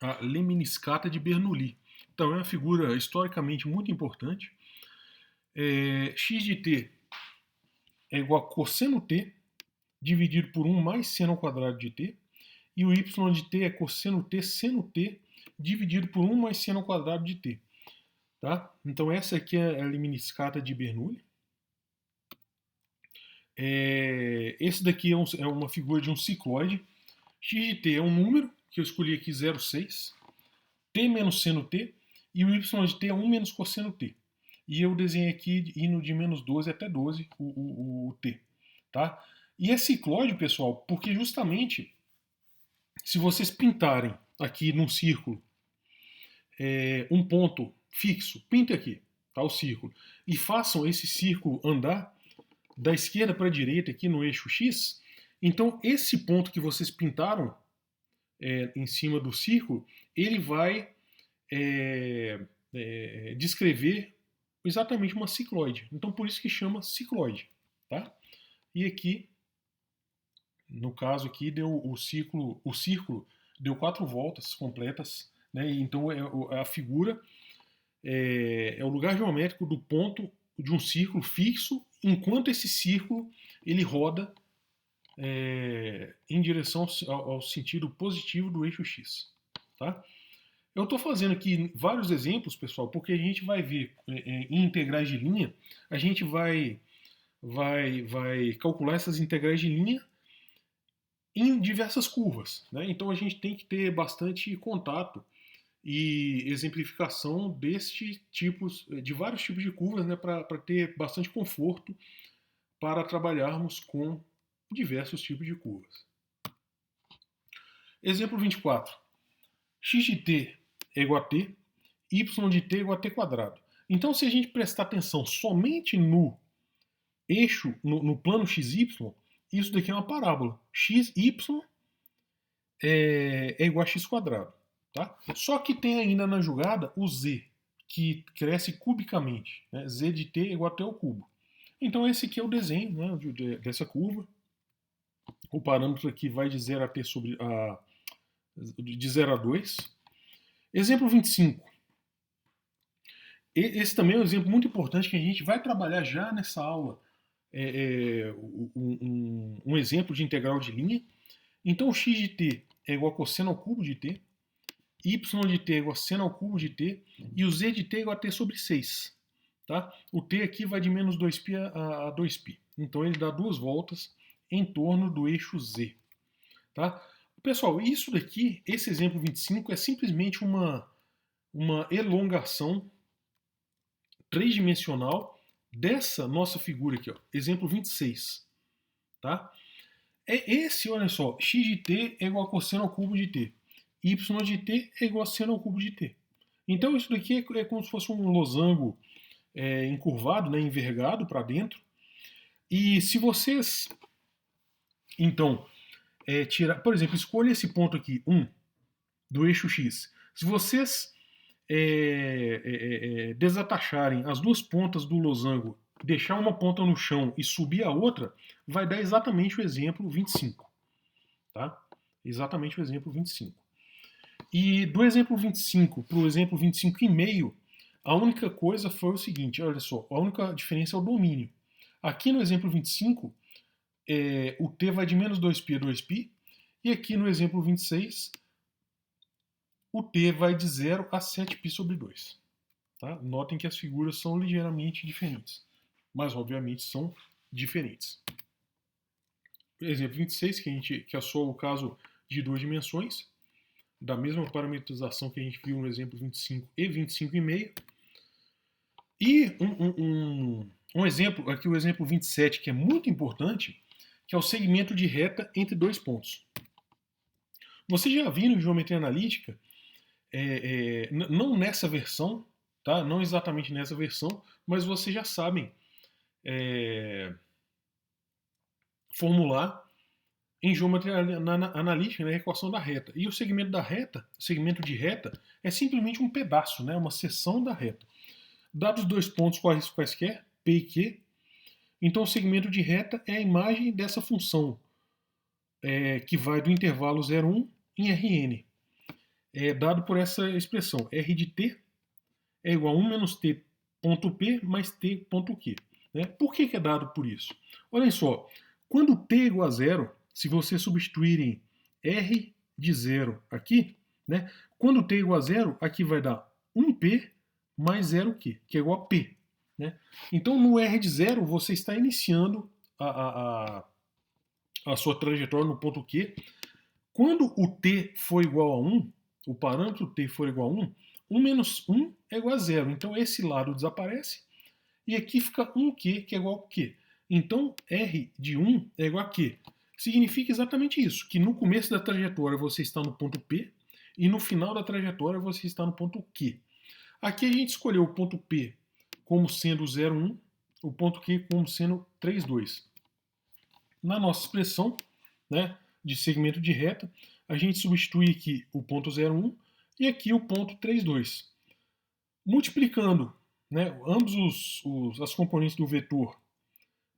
A lemniscata de Bernoulli. Então é uma figura historicamente muito importante. X de t é igual a cosseno t dividido por 1 mais seno ao quadrado de t. E o y de t é cosseno t seno t dividido por 1 mais seno ao quadrado de t. Tá? Então essa aqui é a lemniscata de Bernoulli. Esse daqui é uma figura de um cicloide. X de t é um número, que eu escolhi aqui 0,6. T menos seno t. E o y de t é 1 menos cosseno t. E eu desenhei aqui indo de menos 12 até 12 o t. Tá? E é cicloide, pessoal, porque justamente se vocês pintarem aqui num círculo um ponto fixo, pinte aqui, tá, o círculo, e façam esse círculo andar da esquerda para a direita aqui no eixo X, então esse ponto que vocês pintaram em cima do círculo, ele vai descrever exatamente uma cicloide. Então por isso que chama cicloide. Tá? E aqui, no caso aqui, deu o círculo deu 4 voltas completas. Né? Então a figura é o lugar geométrico do ponto de um círculo fixo, enquanto esse círculo ele roda em direção ao sentido positivo do eixo X. Tá? Eu estou fazendo aqui vários exemplos, pessoal, porque a gente vai ver em integrais de linha, a gente vai calcular essas integrais de linha em diversas curvas. Né? Então a gente tem que ter bastante contato e exemplificação de vários tipos de curvas, né, para ter bastante conforto para trabalharmos com diversos tipos de curvas. Exemplo 24. X de t é igual a t, y de t é igual a t quadrado. Então, se a gente prestar atenção somente no eixo, no plano xy, isso daqui é uma parábola. Xy é igual a x quadrado. Tá? Só que tem ainda na jogada o z, que cresce cubicamente. Né? Z de t é igual a t ao cubo. Então esse aqui é o desenho, né, dessa curva. O parâmetro aqui vai de 0 a t de 0 a 2. Exemplo 25. Esse também é um exemplo muito importante que a gente vai trabalhar já nessa aula. Um exemplo de integral de linha. Então, x de t é igual a cosseno ao cubo de t, y de t é igual a seno ao cubo de t, e o z de t é igual a t sobre 6. Tá? O t aqui vai de menos 2π a 2π. Então, ele dá 2 voltas em torno do eixo z. Tá? Pessoal, isso daqui, esse exemplo 25, é simplesmente uma elongação tridimensional dessa nossa figura aqui, ó, exemplo 26. Tá? Olha só, x de t é igual a cosseno ao cubo de t, y de t é igual a seno ao cubo de t. Então isso daqui é como se fosse um losango encurvado, né, envergado para dentro. E se vocês, então, tirar, por exemplo, escolha esse ponto aqui, 1, do eixo x. Se vocês desatacharem as duas pontas do losango, deixar uma ponta no chão e subir a outra, vai dar exatamente o exemplo 25. Tá? Exatamente o exemplo 25. E do exemplo 25 para o exemplo 25,5, a única coisa foi o seguinte, olha só, a única diferença é o domínio. Aqui no exemplo 25, o t vai de menos 2π a 2π, e aqui no exemplo 26, o t vai de 0 a 7π sobre 2. Tá? Notem que as figuras são ligeiramente diferentes, mas obviamente são diferentes. Exemplo 26, que é só o caso de duas dimensões, da mesma parametrização que a gente viu no exemplo 25 e 25,5. E um exemplo, aqui o exemplo 27, que é muito importante, que é o segmento de reta entre dois pontos. Vocês já viram em geometria analítica, não nessa versão, tá? Não exatamente nessa versão, mas vocês já sabem formular em geometria analítica, na equação da reta. E o segmento da reta, segmento de reta, é simplesmente um pedaço, né? Uma seção da reta. Dados dois pontos quaisquer, P e Q, então o segmento de reta é a imagem dessa função que vai do intervalo 0,1 em Rn. Dado por essa expressão, R de t é igual a 1 menos t ponto P mais t ponto Q. Né? Por que é dado por isso? Olhem só, quando t é igual a zero, se vocês substituírem R de zero aqui, né? Quando t é igual a zero, aqui vai dar 1P mais 0Q, que é igual a P. Né? Então, no R de zero, você está iniciando a sua trajetória no ponto Q. Quando o t for igual a 1, o parâmetro t for igual a 1, 1 menos 1 é igual a 0. Então, esse lado desaparece. E aqui fica 1Q, que é igual a Q. Então, R de 1 é igual a Q. Significa exatamente isso, que no começo da trajetória você está no ponto P e no final da trajetória você está no ponto Q. Aqui a gente escolheu o ponto P como sendo 0,1, o ponto Q como sendo 3,2. Na nossa expressão, né, de segmento de reta, a gente substitui aqui o ponto 0,1 e aqui o ponto 3,2. Multiplicando, né, ambos as componentes do vetor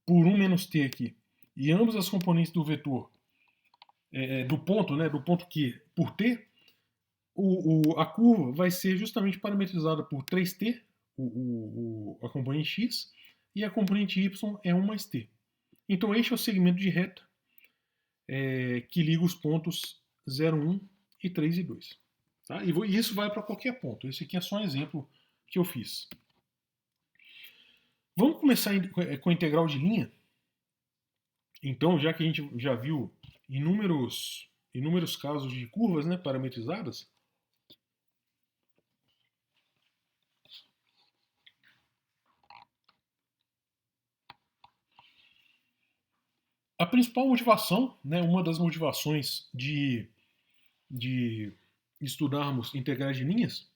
por 1 menos t aqui e ambas as componentes do vetor do ponto Q por t, a curva vai ser justamente parametrizada por 3t, a componente x, e a componente y é 1 mais t. Então este é o segmento de reta que liga os pontos 0, 1 e 3 e 2. Tá? E isso vai para qualquer ponto. Esse aqui é só um exemplo que eu fiz. Vamos começar com a integral de linha? Então, já que a gente já viu inúmeros casos de curvas, né, parametrizadas, a principal motivação, né, uma das motivações de estudarmos integrais de linhas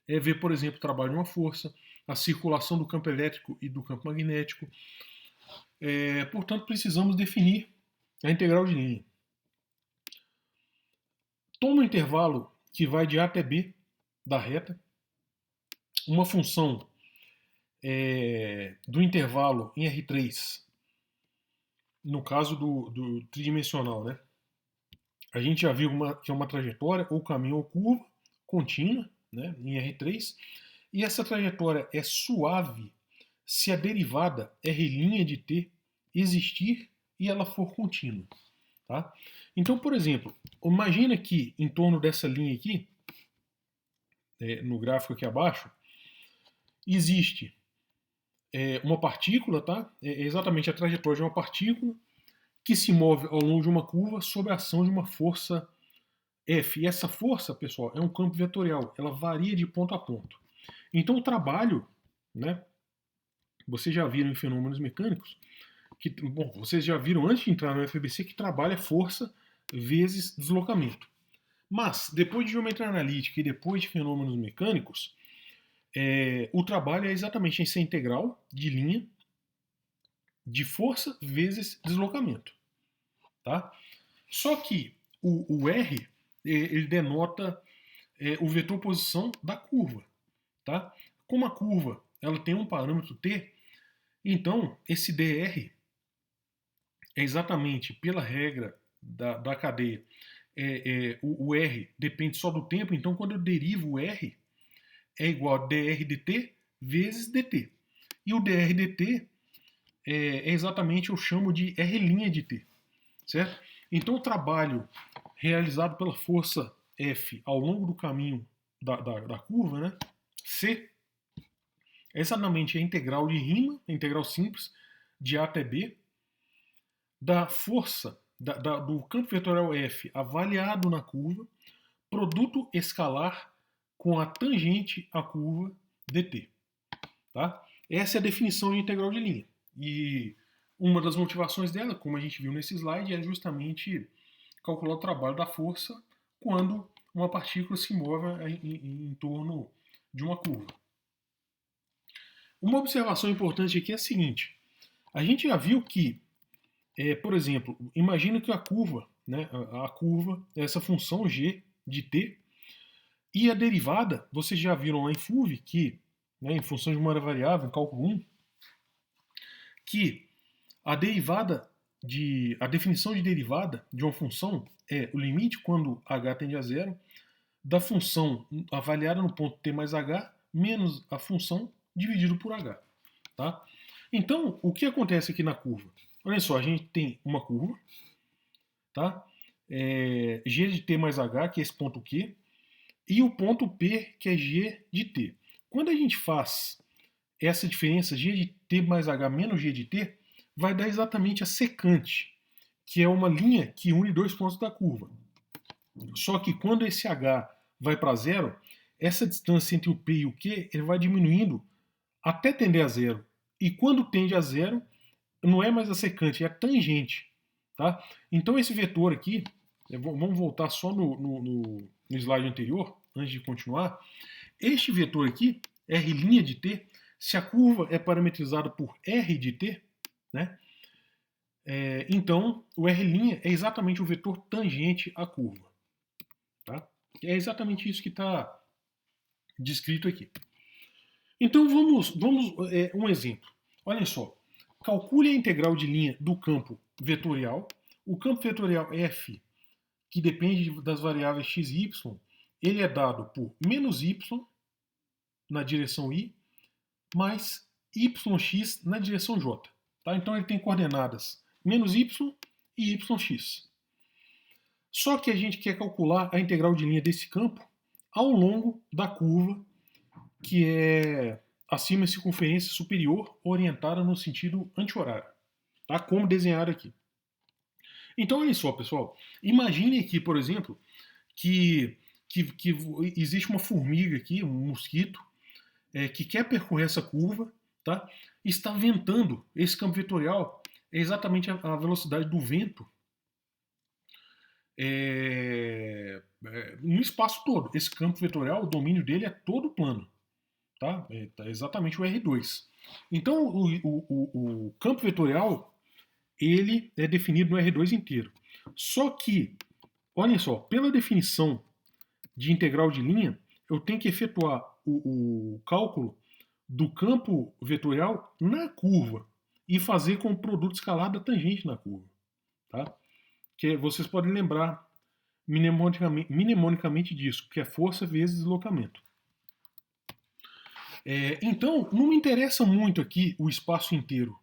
é ver, por exemplo, o trabalho de uma força, a circulação do campo elétrico e do campo magnético. Portanto, precisamos definir a integral de linha. Toma um intervalo que vai de A até B da reta, uma função do intervalo em R3, no caso do tridimensional, né? A gente já viu que é uma trajetória, ou caminho ou curva, contínua, né, em R3, e essa trajetória é suave se a derivada R' de t existir e ela for contínua. Tá? Então, por exemplo, imagina que em torno dessa linha aqui, no gráfico aqui abaixo, existe uma partícula, tá? É exatamente a trajetória de uma partícula que se move ao longo de uma curva sob a ação de uma força F. E essa força, pessoal, é um campo vetorial. Ela varia de ponto a ponto. Então, o trabalho, né? Vocês já viram em fenômenos mecânicos, vocês já viram antes de entrar no FBC que trabalho é força vezes deslocamento. Mas, depois de geometria analítica e depois de fenômenos mecânicos, o trabalho é exatamente essa integral de linha de força vezes deslocamento. Tá? Só que o R ele denota o vetor posição da curva. Tá? Como a curva ela tem um parâmetro t, então esse dr é exatamente pela regra da cadeia. O R depende só do tempo, então quando eu derivo o R é igual a dr dt vezes dt. E o dr dt exatamente, eu chamo de R' de t, certo? Então o trabalho realizado pela força F ao longo do caminho da curva, né, C, é exatamente a integral de Riemann, a integral simples, de A até B, da força do campo vetorial F avaliado na curva, produto escalar com a tangente à curva dt. Tá? Essa é a definição de integral de linha. E uma das motivações dela, como a gente viu nesse slide, é justamente calcular o trabalho da força quando uma partícula se move em torno de uma curva. Uma observação importante aqui é a seguinte: a gente já viu que, por exemplo, imagina que a curva, né, a curva, essa função g de t, e a derivada, vocês já viram lá em FUV que, né, em função de uma variável, em cálculo 1, que a definição de derivada de uma função é o limite quando h tende a zero da função avaliada no ponto t mais h menos a função dividido por h. Tá? Então, o que acontece aqui na curva? Olha só, a gente tem uma curva, tá? G de t mais h, que é esse ponto Q, e o ponto P, que é G de t. Quando a gente faz essa diferença G de t mais h menos G de t, vai dar exatamente a secante, que é uma linha que une dois pontos da curva. Só que quando esse h vai para zero, essa distância entre o P e o Q ele vai diminuindo até tender a zero. E quando tende a zero, não é mais a secante, é a tangente. Tá? Então esse vetor aqui, vamos voltar só no slide anterior, antes de continuar. Este vetor aqui, R' de t, se a curva é parametrizada por R de t, né, então o R' é exatamente o vetor tangente à curva. Tá? É exatamente isso que está descrito aqui. Então vamos um exemplo. Olhem só. Calcule a integral de linha do campo vetorial. O campo vetorial F, que depende das variáveis x e y, ele é dado por menos y na direção i, mais yx na direção j. Tá? Então ele tem coordenadas menos y e yx. Só que a gente quer calcular a integral de linha desse campo ao longo da curva, que é acima circunferência superior orientada no sentido anti-horário. Tá? Como desenhar aqui. Então, olha só, pessoal. Imagine aqui, por exemplo, que existe uma formiga aqui, um mosquito, que quer percorrer essa curva, tá? Está ventando. Esse campo vetorial é exatamente a velocidade do vento no espaço todo. Esse campo vetorial, o domínio dele é todo plano. Tá? É exatamente o R2. Então, o campo vetorial ele é definido no R2 inteiro. Só que, olhem só, pela definição de integral de linha, eu tenho que efetuar o cálculo do campo vetorial na curva e fazer com o produto escalar da tangente na curva. Tá? Que vocês podem lembrar mnemonicamente disso, que é força vezes deslocamento. Então, não me interessa muito aqui o espaço inteiro.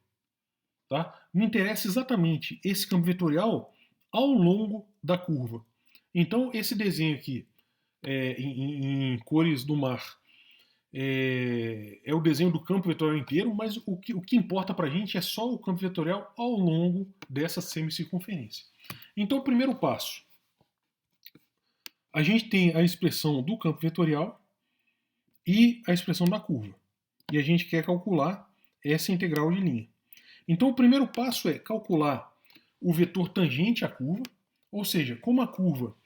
Tá? Me interessa exatamente esse campo vetorial ao longo da curva. Então, esse desenho aqui, em cores do mar, é o desenho do campo vetorial inteiro, mas o que importa para a gente é só o campo vetorial ao longo dessa semicircunferência. Então, o primeiro passo. A gente tem a expressão do campo vetorial e a expressão da curva. E a gente quer calcular essa integral de linha. Então, o primeiro passo é calcular o vetor tangente à curva, ou seja, como a curva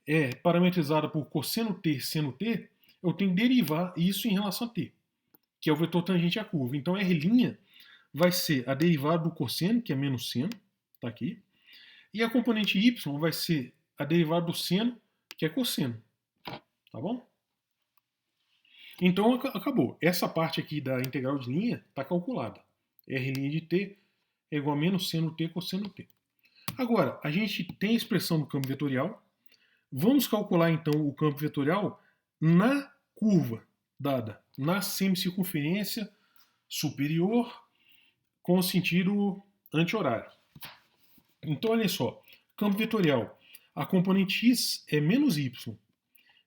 é parametrizada por cosseno t, seno t, eu tenho que derivar isso em relação a t, que é o vetor tangente à curva. Então, R' vai ser a derivada do cosseno, que é menos seno, está aqui, e a componente y vai ser a derivada do seno, que é cosseno. Tá bom? Então, acabou. Essa parte aqui da integral de linha está calculada. R' de t é igual a menos seno t cosseno t. Agora, a gente tem a expressão do campo vetorial. Vamos calcular, então, o campo vetorial na curva dada na semicircunferência superior com sentido anti-horário. Então, olha só, campo vetorial, a componente x é menos y.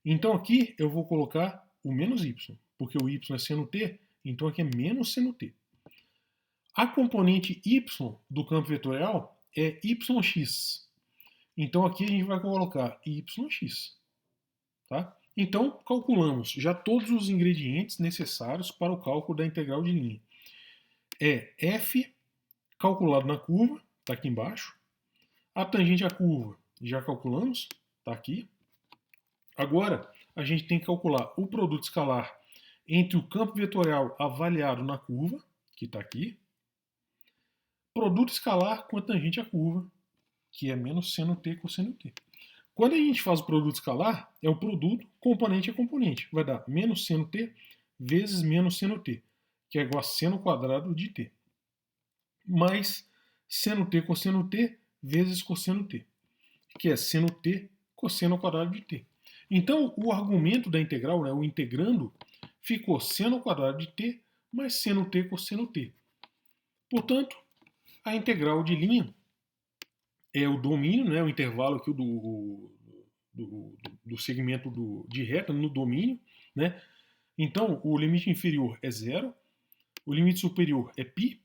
Então aqui eu vou colocar o menos y, porque o y é seno t, então aqui é menos seno t. A componente y do campo vetorial é yx. Então aqui a gente vai colocar yx. Tá? Então calculamos já todos os ingredientes necessários para o cálculo da integral de linha. É f calculado na curva, está aqui embaixo. A tangente à curva já calculamos, está aqui. Agora a gente tem que calcular o produto escalar entre o campo vetorial avaliado na curva, que está aqui, produto escalar com a tangente à curva, que é menos seno t cosseno t. Quando a gente faz o produto escalar, é o produto componente a componente. Vai dar menos seno t vezes menos seno t, que é igual a seno quadrado de t. Mais seno t cosseno t vezes cosseno t, que é seno t cosseno ao quadrado de t. Então, o argumento da integral, né, o integrando, ficou seno ao quadrado de t mais seno t cosseno t. Portanto, a integral de linha é o domínio, né, o intervalo aqui do segmento de reta no domínio. Né? Então, o limite inferior é zero, o limite superior é π,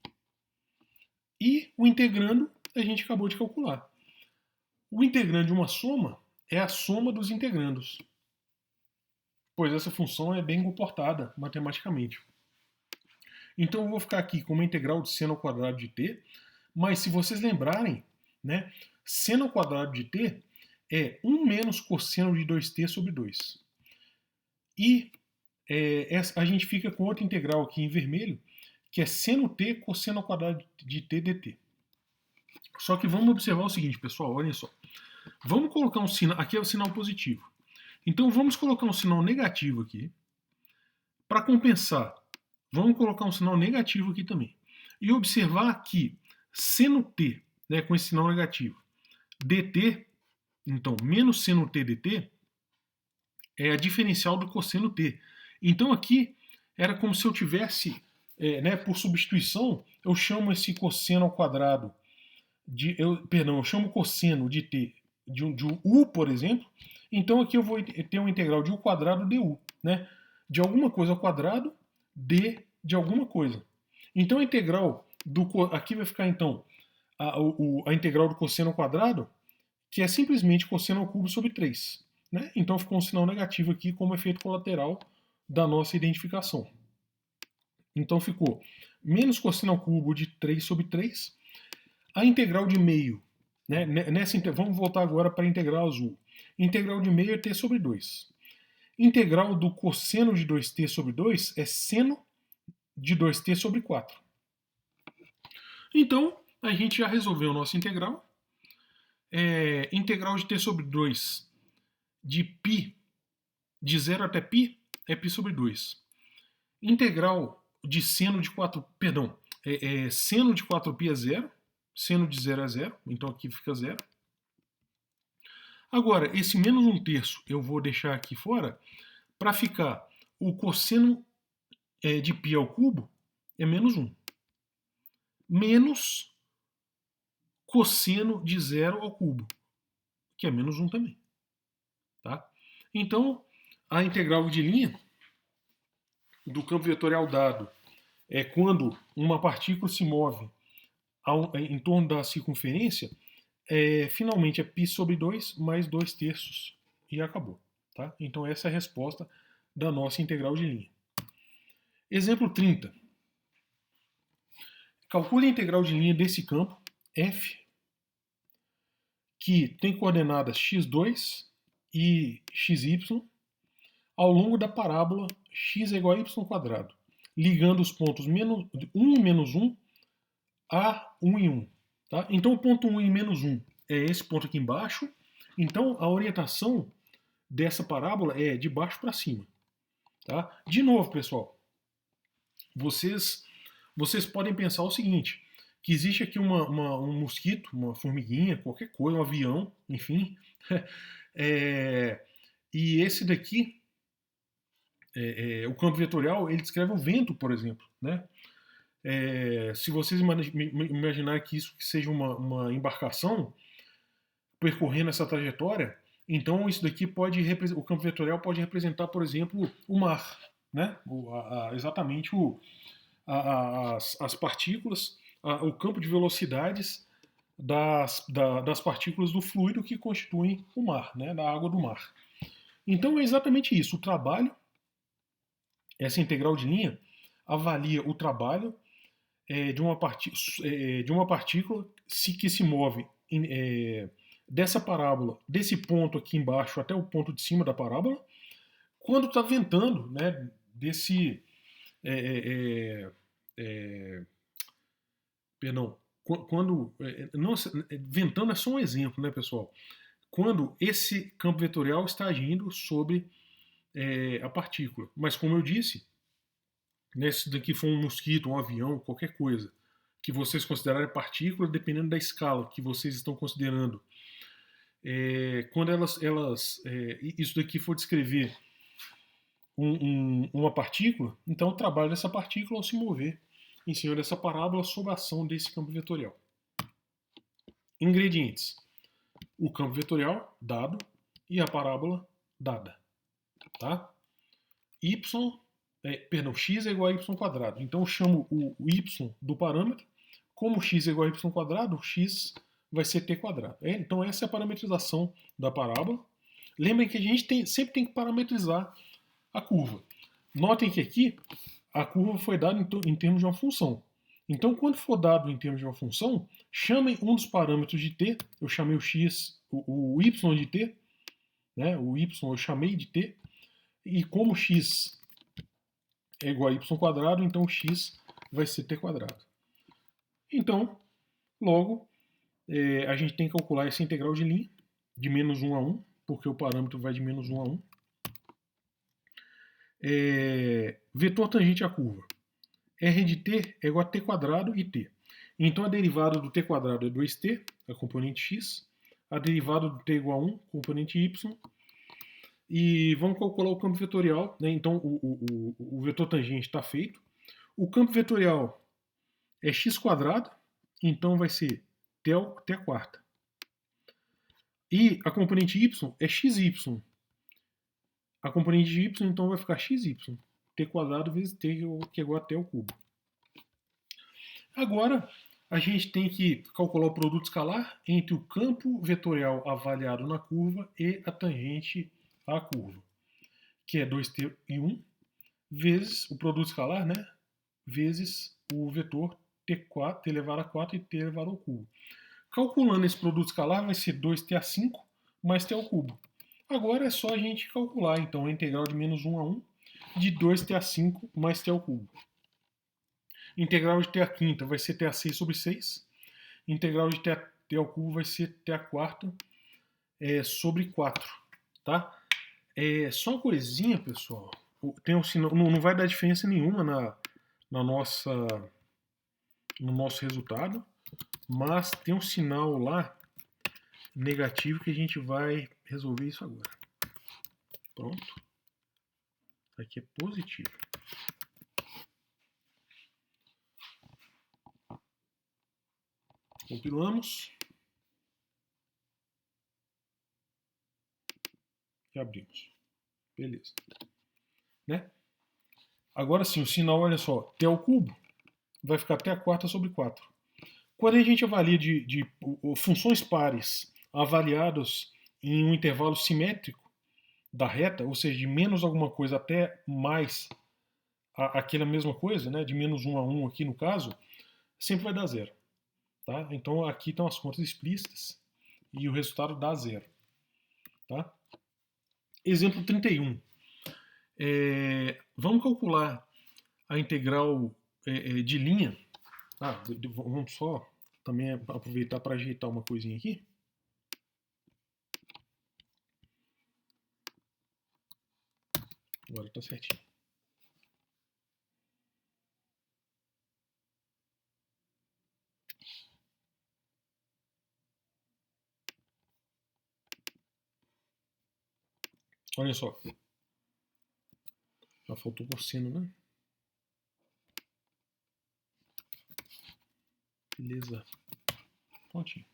e o integrando a gente acabou de calcular. O integrando de uma soma é a soma dos integrandos, pois essa função é bem comportada matematicamente. Então eu vou ficar aqui com uma integral de seno ao quadrado de t, mas se vocês lembrarem, né, seno ao quadrado de t é 1 menos cosseno de 2t sobre 2. E a gente fica com outra integral aqui em vermelho, que é seno t cosseno ao quadrado de t dt. Só que vamos observar o seguinte, pessoal, olhem só. Vamos colocar um sinal, aqui é o sinal positivo. Então vamos colocar um sinal negativo aqui. Para compensar, vamos colocar um sinal negativo aqui também. E observar que seno t, né, com esse sinal negativo, dt, então menos seno t dt, é a diferencial do cosseno t. Então aqui era como se eu tivesse, né, por substituição, eu chamo esse cosseno ao quadrado, eu chamo cosseno de t de um u, por exemplo. Então aqui eu vou ter uma integral de u quadrado du, né? De alguma coisa ao quadrado, d de alguma coisa. Então a integral aqui vai ficar então a integral do cosseno ao quadrado, que é simplesmente cosseno ao cubo sobre 3. Né? Então ficou um sinal negativo aqui como efeito colateral da nossa identificação. Então ficou menos cosseno ao cubo de 3 sobre 3. A integral de meio, né? Vamos voltar agora para a integral azul. Integral de meio é t sobre 2. Integral do cosseno de 2t sobre 2 é seno de 2t sobre 4. Então, a gente já resolveu a nossa integral. Integral de t sobre 2 de π, de 0 até π, é π sobre 2. Integral de seno de 4, perdão, seno de 4π é 0, seno de 0 é 0, então aqui fica 0. Agora, esse menos 1/3 eu vou deixar aqui fora para ficar o cosseno de π ao cubo é menos 1. Menos cosseno de 0 ao cubo, que é menos 1 também. Tá? Então, a integral de linha do campo vetorial dado é quando uma partícula se move em torno da circunferência, finalmente é π sobre 2 mais 2/3 e acabou. Tá? Então essa é a resposta da nossa integral de linha. Exemplo 30. Calcule a integral de linha desse campo f, que tem coordenadas x2 e xy, ao longo da parábola x é igual a y², ligando os pontos 1 e menos 1 a 1 e 1. Tá? Então o ponto 1 e menos 1 é esse ponto aqui embaixo. Então a orientação dessa parábola é de baixo para cima. Tá? De novo, pessoal, vocês podem pensar o seguinte, que existe aqui um mosquito, uma formiguinha, qualquer coisa, um avião, enfim, e esse daqui, o campo vetorial, ele descreve o vento, por exemplo. Né? Se vocês imaginarem que isso seja uma embarcação percorrendo essa trajetória, então isso daqui o campo vetorial pode representar, por exemplo, o mar, né? Exatamente as partículas, o campo de velocidades das partículas do fluido que constituem o mar, né? Da água do mar. Então é exatamente isso. O trabalho, essa integral de linha, avalia o trabalho de uma partícula que se move dessa parábola, desse ponto aqui embaixo até o ponto de cima da parábola, quando está ventando, né, perdão, quando, nossa, ventando é só um exemplo, né, pessoal? Quando esse campo vetorial está agindo sobre a partícula. Mas como eu disse, né, se daqui for um mosquito, um avião, qualquer coisa que vocês considerarem partícula, dependendo da escala que vocês estão considerando, quando isso daqui for descrever uma partícula, então o trabalho dessa partícula ao se mover em cima dessa parábola sob a ação desse campo vetorial. Ingredientes: o campo vetorial dado e a parábola dada, tá? X é igual a y quadrado. Então eu chamo o y do parâmetro, como x é igual a y quadrado, o x vai ser t quadrado. Então essa é a parametrização da parábola. Lembrem que a gente sempre tem que parametrizar a curva. Notem que aqui a curva foi dada em termos de uma função. Então, quando for dado em termos de uma função, chamem um dos parâmetros de t, eu chamei o x, o y de t, né? O y eu chamei de t, e como x é igual a y quadrado, então o x vai ser t quadrado. Então, logo, a gente tem que calcular essa integral de linha, de menos 1 a 1, porque o parâmetro vai de menos 1 a 1. Vetor tangente à curva. R de t é igual a t quadrado e t. Então a derivada do t quadrado é 2t, a componente x. A derivada do t igual a 1, componente y. E vamos calcular o campo vetorial, né? Então o vetor tangente está feito. O campo vetorial é x quadrado, então vai ser t a quarta. E a componente y é xy. A componente de y então vai ficar xy. T quadrado vezes t, que é igual a t ao cubo. Agora a gente tem que calcular o produto escalar entre o campo vetorial avaliado na curva e a tangente à curva, que é 2t e 1, vezes o produto escalar, né? Vezes o vetor t elevado a 4 e t elevado ao cubo. Calculando esse produto escalar vai ser 2t a 5 mais t ao cubo. Agora é só a gente calcular então a integral de menos 1 a 1 de 2t a 5 mais t ao cubo. Integral de t a quinta vai ser t a 6 sobre 6. Integral de t ao cubo vai ser t a quarta sobre 4. Tá? Só uma coisinha, pessoal. Tem um sinal, não vai dar diferença nenhuma no nosso resultado, mas tem um sinal lá negativo que a gente vai resolver isso agora. Pronto. Aqui é positivo. Compilamos. E abrimos. Beleza. Né? Agora sim, o sinal, olha só, t ao cubo vai ficar t a quarta sobre 4. Quando a gente avalia de funções pares avaliadas em um intervalo simétrico da reta, ou seja, de menos alguma coisa até mais aquela mesma coisa, né, de menos 1 a 1 aqui no caso, sempre vai dar zero. Tá? Então aqui estão as contas explícitas e o resultado dá zero. Tá? Exemplo 31. Vamos calcular a integral de linha. Vamos só também aproveitar para ajeitar uma coisinha aqui. Agora está certinho. Olha só. Já faltou cosseno, né? Beleza. Prontinho.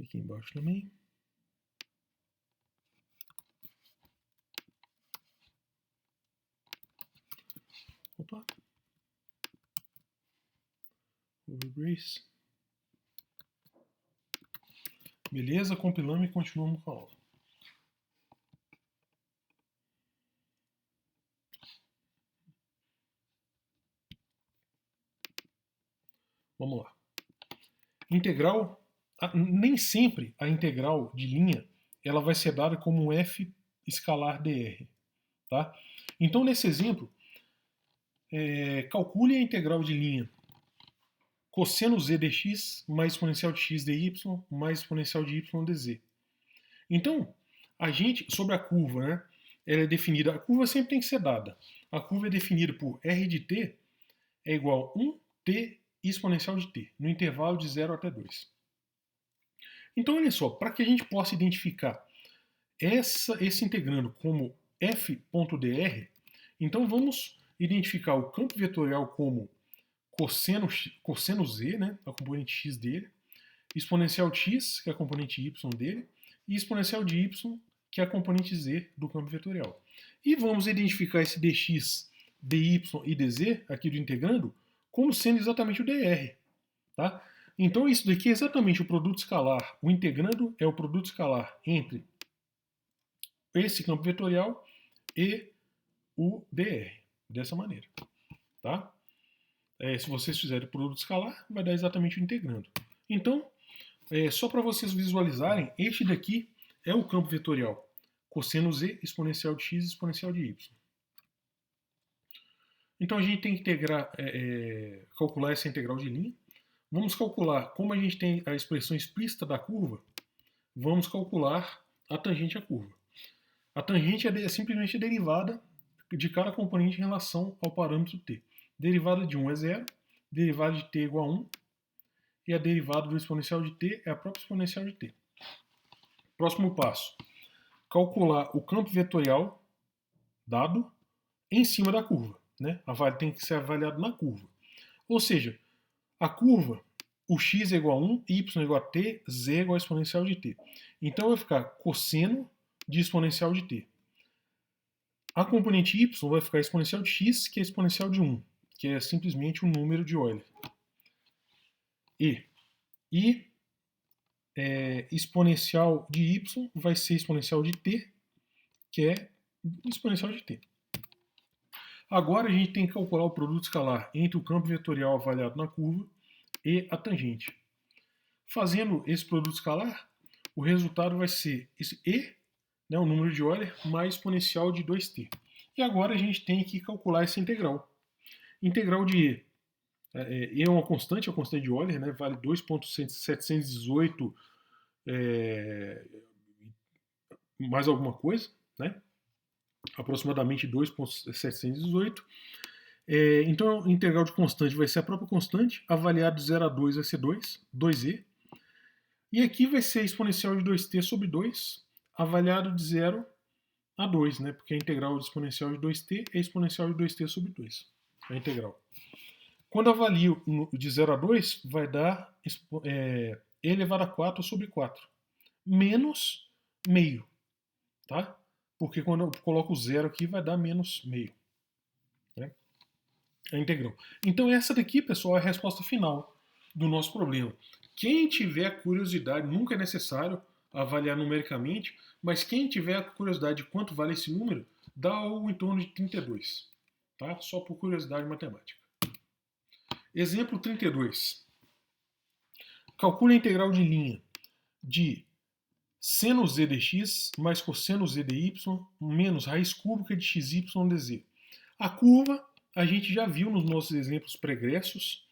Aqui embaixo também. Opa. Overbrace. Beleza, compilamos e continuamos com a aula. Vamos lá. Integral, nem sempre a integral de linha ela vai ser dada como um f escalar dr. Tá? Então, nesse exemplo, calcule a integral de linha cosseno z dx mais exponencial de x dy mais exponencial de y dz. Então, a gente, sobre a curva, né, ela é definida, a curva sempre tem que ser dada. A curva é definida por r de t é igual a 1t exponencial de t, no intervalo de 0 até 2. Então, olha só, para que a gente possa identificar esse integrando como f.dr, então vamos identificar o campo vetorial como cosseno z, né, a componente x dele, exponencial x, que é a componente y dele, e exponencial de y, que é a componente z do campo vetorial. E vamos identificar esse dx, dy e dz, aqui do integrando, como sendo exatamente o dr. Tá? Então isso daqui é exatamente o produto escalar. O integrando é o produto escalar entre esse campo vetorial e o dr, dessa maneira. Tá? Se vocês fizerem o produto escalar, vai dar exatamente o integrando. Então, só para vocês visualizarem, este daqui é o campo vetorial. Cosseno z, exponencial de x, exponencial de y. Então a gente tem que calcular essa integral de linha. Vamos calcular, como a gente tem a expressão explícita da curva, vamos calcular a tangente à curva. A tangente é simplesmente a derivada de cada componente em relação ao parâmetro t. Derivada de 1 é 0, derivada de t é igual a 1, e a derivada do exponencial de t é a própria exponencial de t. Próximo passo, calcular o campo vetorial dado em cima da curva. Né? Tem que ser avaliado na curva. Ou seja, a curva, o x é igual a 1, y é igual a t, z é igual a exponencial de t. Então vai ficar cosseno de exponencial de t. A componente y vai ficar exponencial de x, que é exponencial de 1, que é simplesmente um número de Euler. E exponencial de y vai ser exponencial de t, que é exponencial de t. Agora a gente tem que calcular o produto escalar entre o campo vetorial avaliado na curva e a tangente. Fazendo esse produto escalar, o resultado vai ser esse e, né, o número de Euler, mais exponencial de 2t. E agora a gente tem que calcular essa integral. Integral de e. E é uma constante, a constante de Euler, né, vale 2,718 mais alguma coisa, né? Aproximadamente 2,718. Então, a integral de constante vai ser a própria constante, avaliado de 0 a 2 vai ser 2e. E aqui vai ser exponencial de 2t sobre 2, avaliado de 0 a 2, né? Porque a integral de exponencial de 2t é exponencial de 2t sobre 2, a integral. Quando avalio de 0 a 2, vai dar e elevado a 4 sobre 4, menos meio, tá? Porque quando eu coloco o zero aqui, vai dar menos meio. Né? A integral. Então essa daqui, pessoal, é a resposta final do nosso problema. Quem tiver curiosidade, nunca é necessário avaliar numericamente, mas quem tiver curiosidade de quanto vale esse número, dá algo em torno de 32. Tá? Só por curiosidade matemática. Exemplo 32. Calcule a integral de linha de seno z dx mais cosseno z dy menos raiz cúbica de xy dz. A curva a gente já viu nos nossos exemplos pregressos.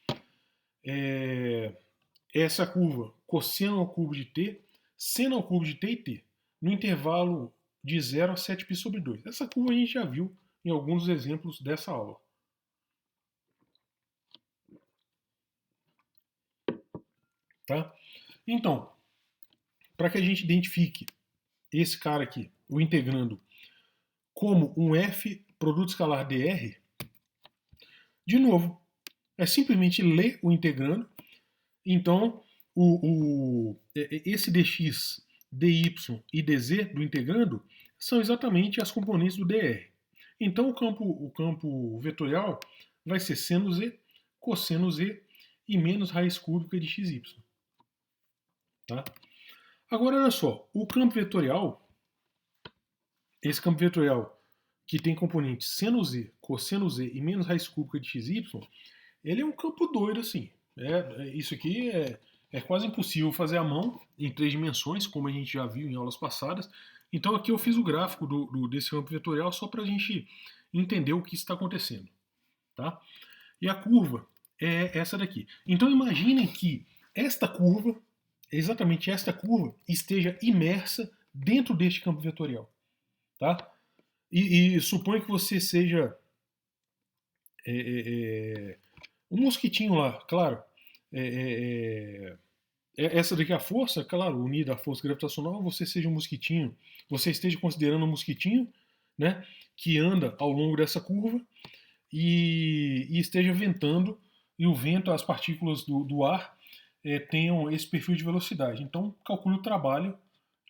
Essa curva, cosseno ao cubo de t, seno ao cubo de t e t, no intervalo de 0 a 7π sobre 2. Essa curva a gente já viu em alguns exemplos dessa aula. Tá? Então, para que a gente identifique esse cara aqui, o integrando, como um f produto escalar dr, De novo, é simplesmente ler o integrando. Então, esse dx, dy e dz do integrando são exatamente as componentes do dr. Então, o campo vetorial vai ser seno z, cosseno z e menos raiz cúbica de xy. Tá? Agora, olha só, o campo vetorial, esse campo vetorial que tem componentes seno z, cosseno z e menos raiz cúbica de xy, ele é um campo doido assim. Isso aqui é quase impossível fazer à mão em 3 dimensões, como a gente já viu em aulas passadas. Então aqui eu fiz o gráfico desse campo vetorial só para a gente entender o que está acontecendo. Tá? E a curva é essa daqui. Então imaginem que esta curva, exatamente esta curva, esteja imersa dentro deste campo vetorial. Tá? E suponha que você seja um mosquitinho lá, claro. Essa daqui é a força, claro, unida à força gravitacional, você seja um mosquitinho, você esteja considerando um mosquitinho, né, que anda ao longo dessa curva e esteja ventando, e o vento, as partículas do ar tenham esse perfil de velocidade. Então, calcule o trabalho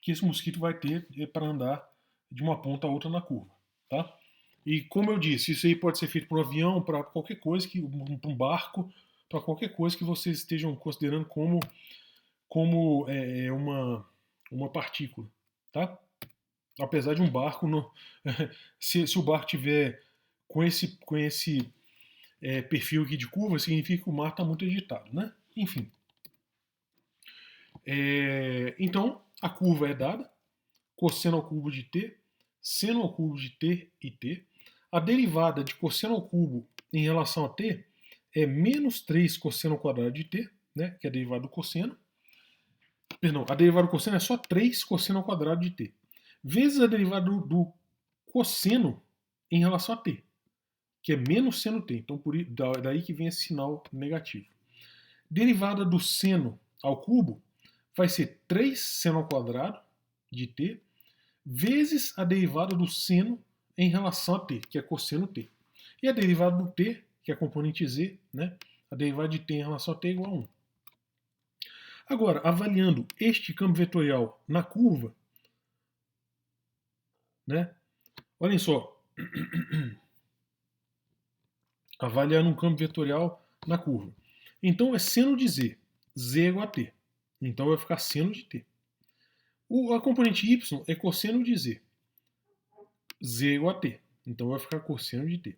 que esse mosquito vai ter para andar de uma ponta a outra na curva. Tá? E como eu disse, isso aí pode ser feito por um avião, para qualquer coisa, para um barco, para qualquer coisa que vocês estejam considerando como uma partícula. Tá? Apesar de um barco, se o barco tiver com esse perfil aqui de curva, significa que o mar está muito agitado. Né? Enfim. Então, a curva é dada, cosseno ao cubo de t, seno ao cubo de t e t. A derivada de cosseno ao cubo em relação a t é menos 3 cosseno ao quadrado de t, né, que é a derivada do cosseno. Perdão, a derivada do cosseno é só 3 cosseno ao quadrado de t, vezes a derivada do cosseno em relação a t, que é menos seno t. Então, daí que vem esse sinal negativo. Derivada do seno ao cubo vai ser 3 seno ao quadrado de t, vezes a derivada do seno em relação a t, que é cosseno t. E a derivada do t, que é a componente z, né? A derivada de t em relação a t é igual a 1. Agora, avaliando este campo vetorial na curva, né? Olhem só. Avaliando um campo vetorial na curva. Então é seno de z. Z é igual a t. Então vai ficar seno de t. A componente y é cosseno de z. Z é igual a t. Então vai ficar cosseno de t.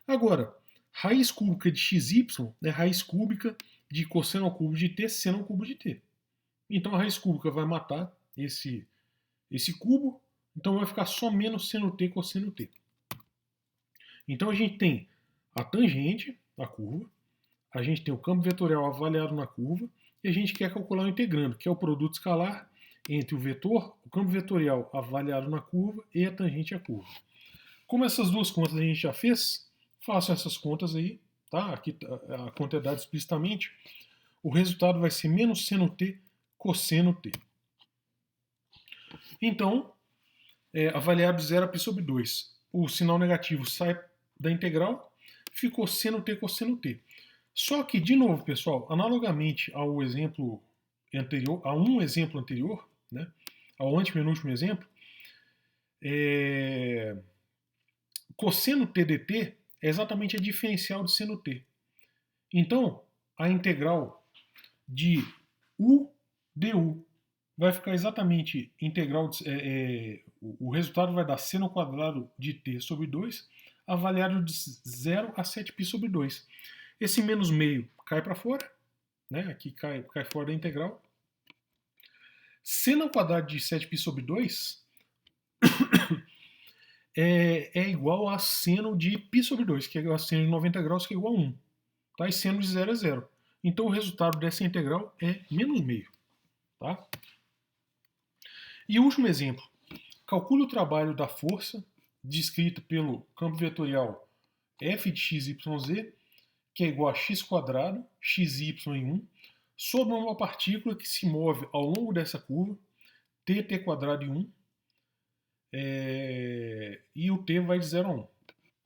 Agora, raiz cúbica de xy é raiz cúbica de cosseno ao cubo de t, seno ao cubo de t. Então a raiz cúbica vai matar esse cubo, então vai ficar só menos seno t cosseno t. Então a gente tem a tangente, a curva, a gente tem o campo vetorial avaliado na curva, e a gente quer calcular o integrando, que é o produto escalar entre o vetor, o campo vetorial avaliado na curva e a tangente à curva. Como essas duas contas a gente já fez, façam essas contas aí, tá? Aqui a conta é dada explicitamente. O resultado vai ser menos seno t cosseno t. Então, avaliado de 0 a π sobre 2. O sinal negativo sai da integral, ficou seno t cosseno t. Só que, de novo, pessoal, analogamente ao exemplo anterior, a um exemplo anterior, né, ao antepenúltimo exemplo, cosseno t dt é exatamente a diferencial de seno t. Então, a integral de u du vai ficar exatamente integral, o resultado vai dar seno ao quadrado de t sobre 2, avaliado de 0 a 7π sobre 2. Esse menos meio cai para fora, né? Aqui cai fora da integral. Seno ao quadrado de 7π sobre 2 é igual a seno de π sobre 2, que é a seno de 90 graus, que é igual a 1. Tá? E seno de 0 é 0. Então o resultado dessa integral é menos meio. Tá? E o último exemplo. Calcule o trabalho da força descrita pelo campo vetorial f de x, y, z, que é igual a x quadrado, xy em 1, sobre uma partícula que se move ao longo dessa curva, tt quadrado em 1, e o t vai de 0 a 1.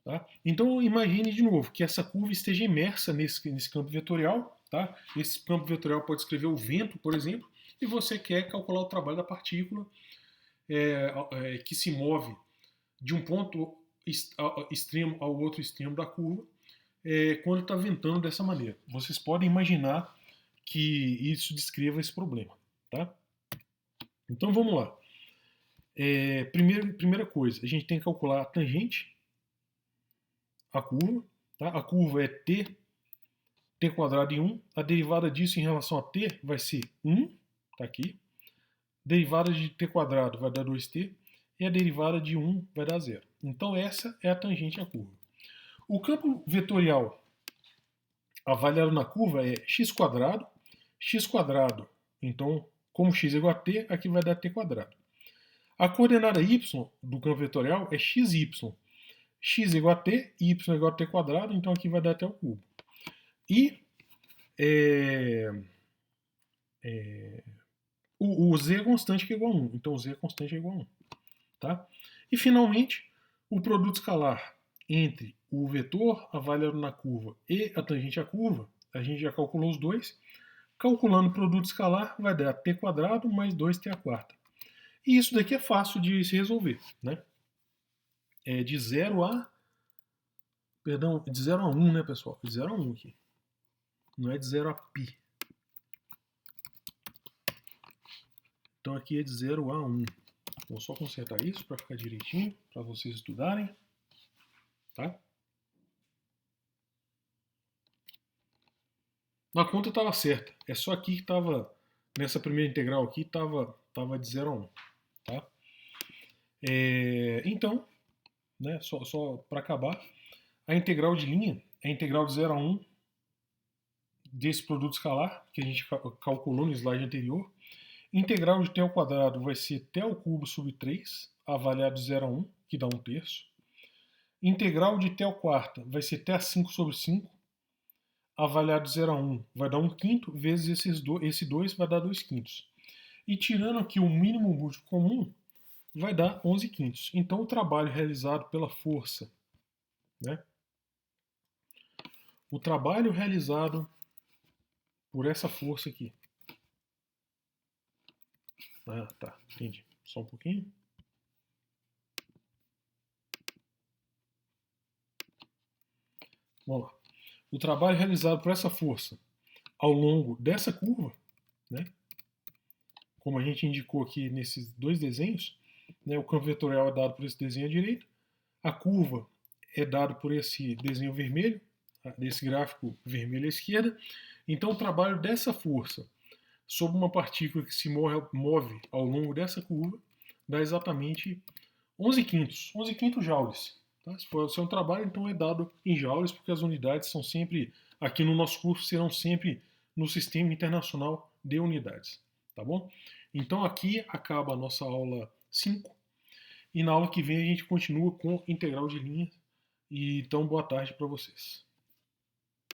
Tá? Então imagine de novo que essa curva esteja imersa nesse campo vetorial. Tá? Esse campo vetorial pode escrever o vento, por exemplo, e você quer calcular o trabalho da partícula que se move de um ponto extremo ao outro extremo da curva quando está ventando dessa maneira. Vocês podem imaginar que isso descreva esse problema. Tá? Então vamos lá. Primeira coisa, a gente tem que calcular a tangente à curva. Tá? A curva é t quadrado em 1. A derivada disso em relação a t vai ser 1, tá aqui. Derivada de t quadrado vai dar 2t. E a derivada de 1 vai dar 0. Então essa é a tangente à curva. O campo vetorial avaliado na curva é x quadrado. Então, como x é igual a t, aqui vai dar t quadrado. A coordenada y do campo vetorial é xy. X é igual a t, y é igual a t quadrado, então aqui vai dar t ao cubo. E o z é constante que é igual a 1, então o z é constante que é igual a 1. Tá? E finalmente, o produto escalar entre o vetor avaliado na curva e a tangente à curva, a gente já calculou os dois. Calculando o produto escalar, vai dar t quadrado mais 2t à quarta. E isso daqui é fácil de se resolver. Né? É de 0 a... Perdão, de 0 a 1, né, pessoal? De 0 a 1 aqui. Não é de 0 a π. Então aqui é de 0 a 1. Vou só consertar isso para ficar direitinho, para vocês estudarem. Tá? Na conta estava certa. É só aqui que estava, nessa primeira integral aqui, estava de 0 a 1. Tá? Então, né, só para acabar, a integral de linha é a integral de 0 a 1 desse produto escalar, que a gente calculou no slide anterior. Integral de t ao quadrado vai ser t ao cubo sobre 3, avaliado de 0 a 1, que dá 1/3. Integral de t ao quarta vai ser t a 5 sobre 5, avaliado de 0 a 1 vai dar 1/5, vezes esse 2 vai dar 2/5. E tirando aqui o mínimo múltiplo comum, vai dar 11/5. Então o trabalho realizado pela força, né? O trabalho realizado por essa força aqui. Ah, tá, entendi. Só um pouquinho. Vamos lá. O trabalho realizado por essa força ao longo dessa curva, né? Como a gente indicou aqui nesses dois desenhos, né? O campo vetorial é dado por esse desenho à direita, a curva é dado por esse desenho vermelho, desse gráfico vermelho à esquerda. Então o trabalho dessa força sobre uma partícula que se move ao longo dessa curva dá exatamente 11/5 joules. Tá? Se for o seu trabalho, então é dado em joules, porque as unidades são sempre, aqui no nosso curso, serão sempre no Sistema Internacional de Unidades. Tá bom? Então aqui acaba a nossa aula 5, e na aula que vem a gente continua com integral de linha. E então boa tarde para vocês.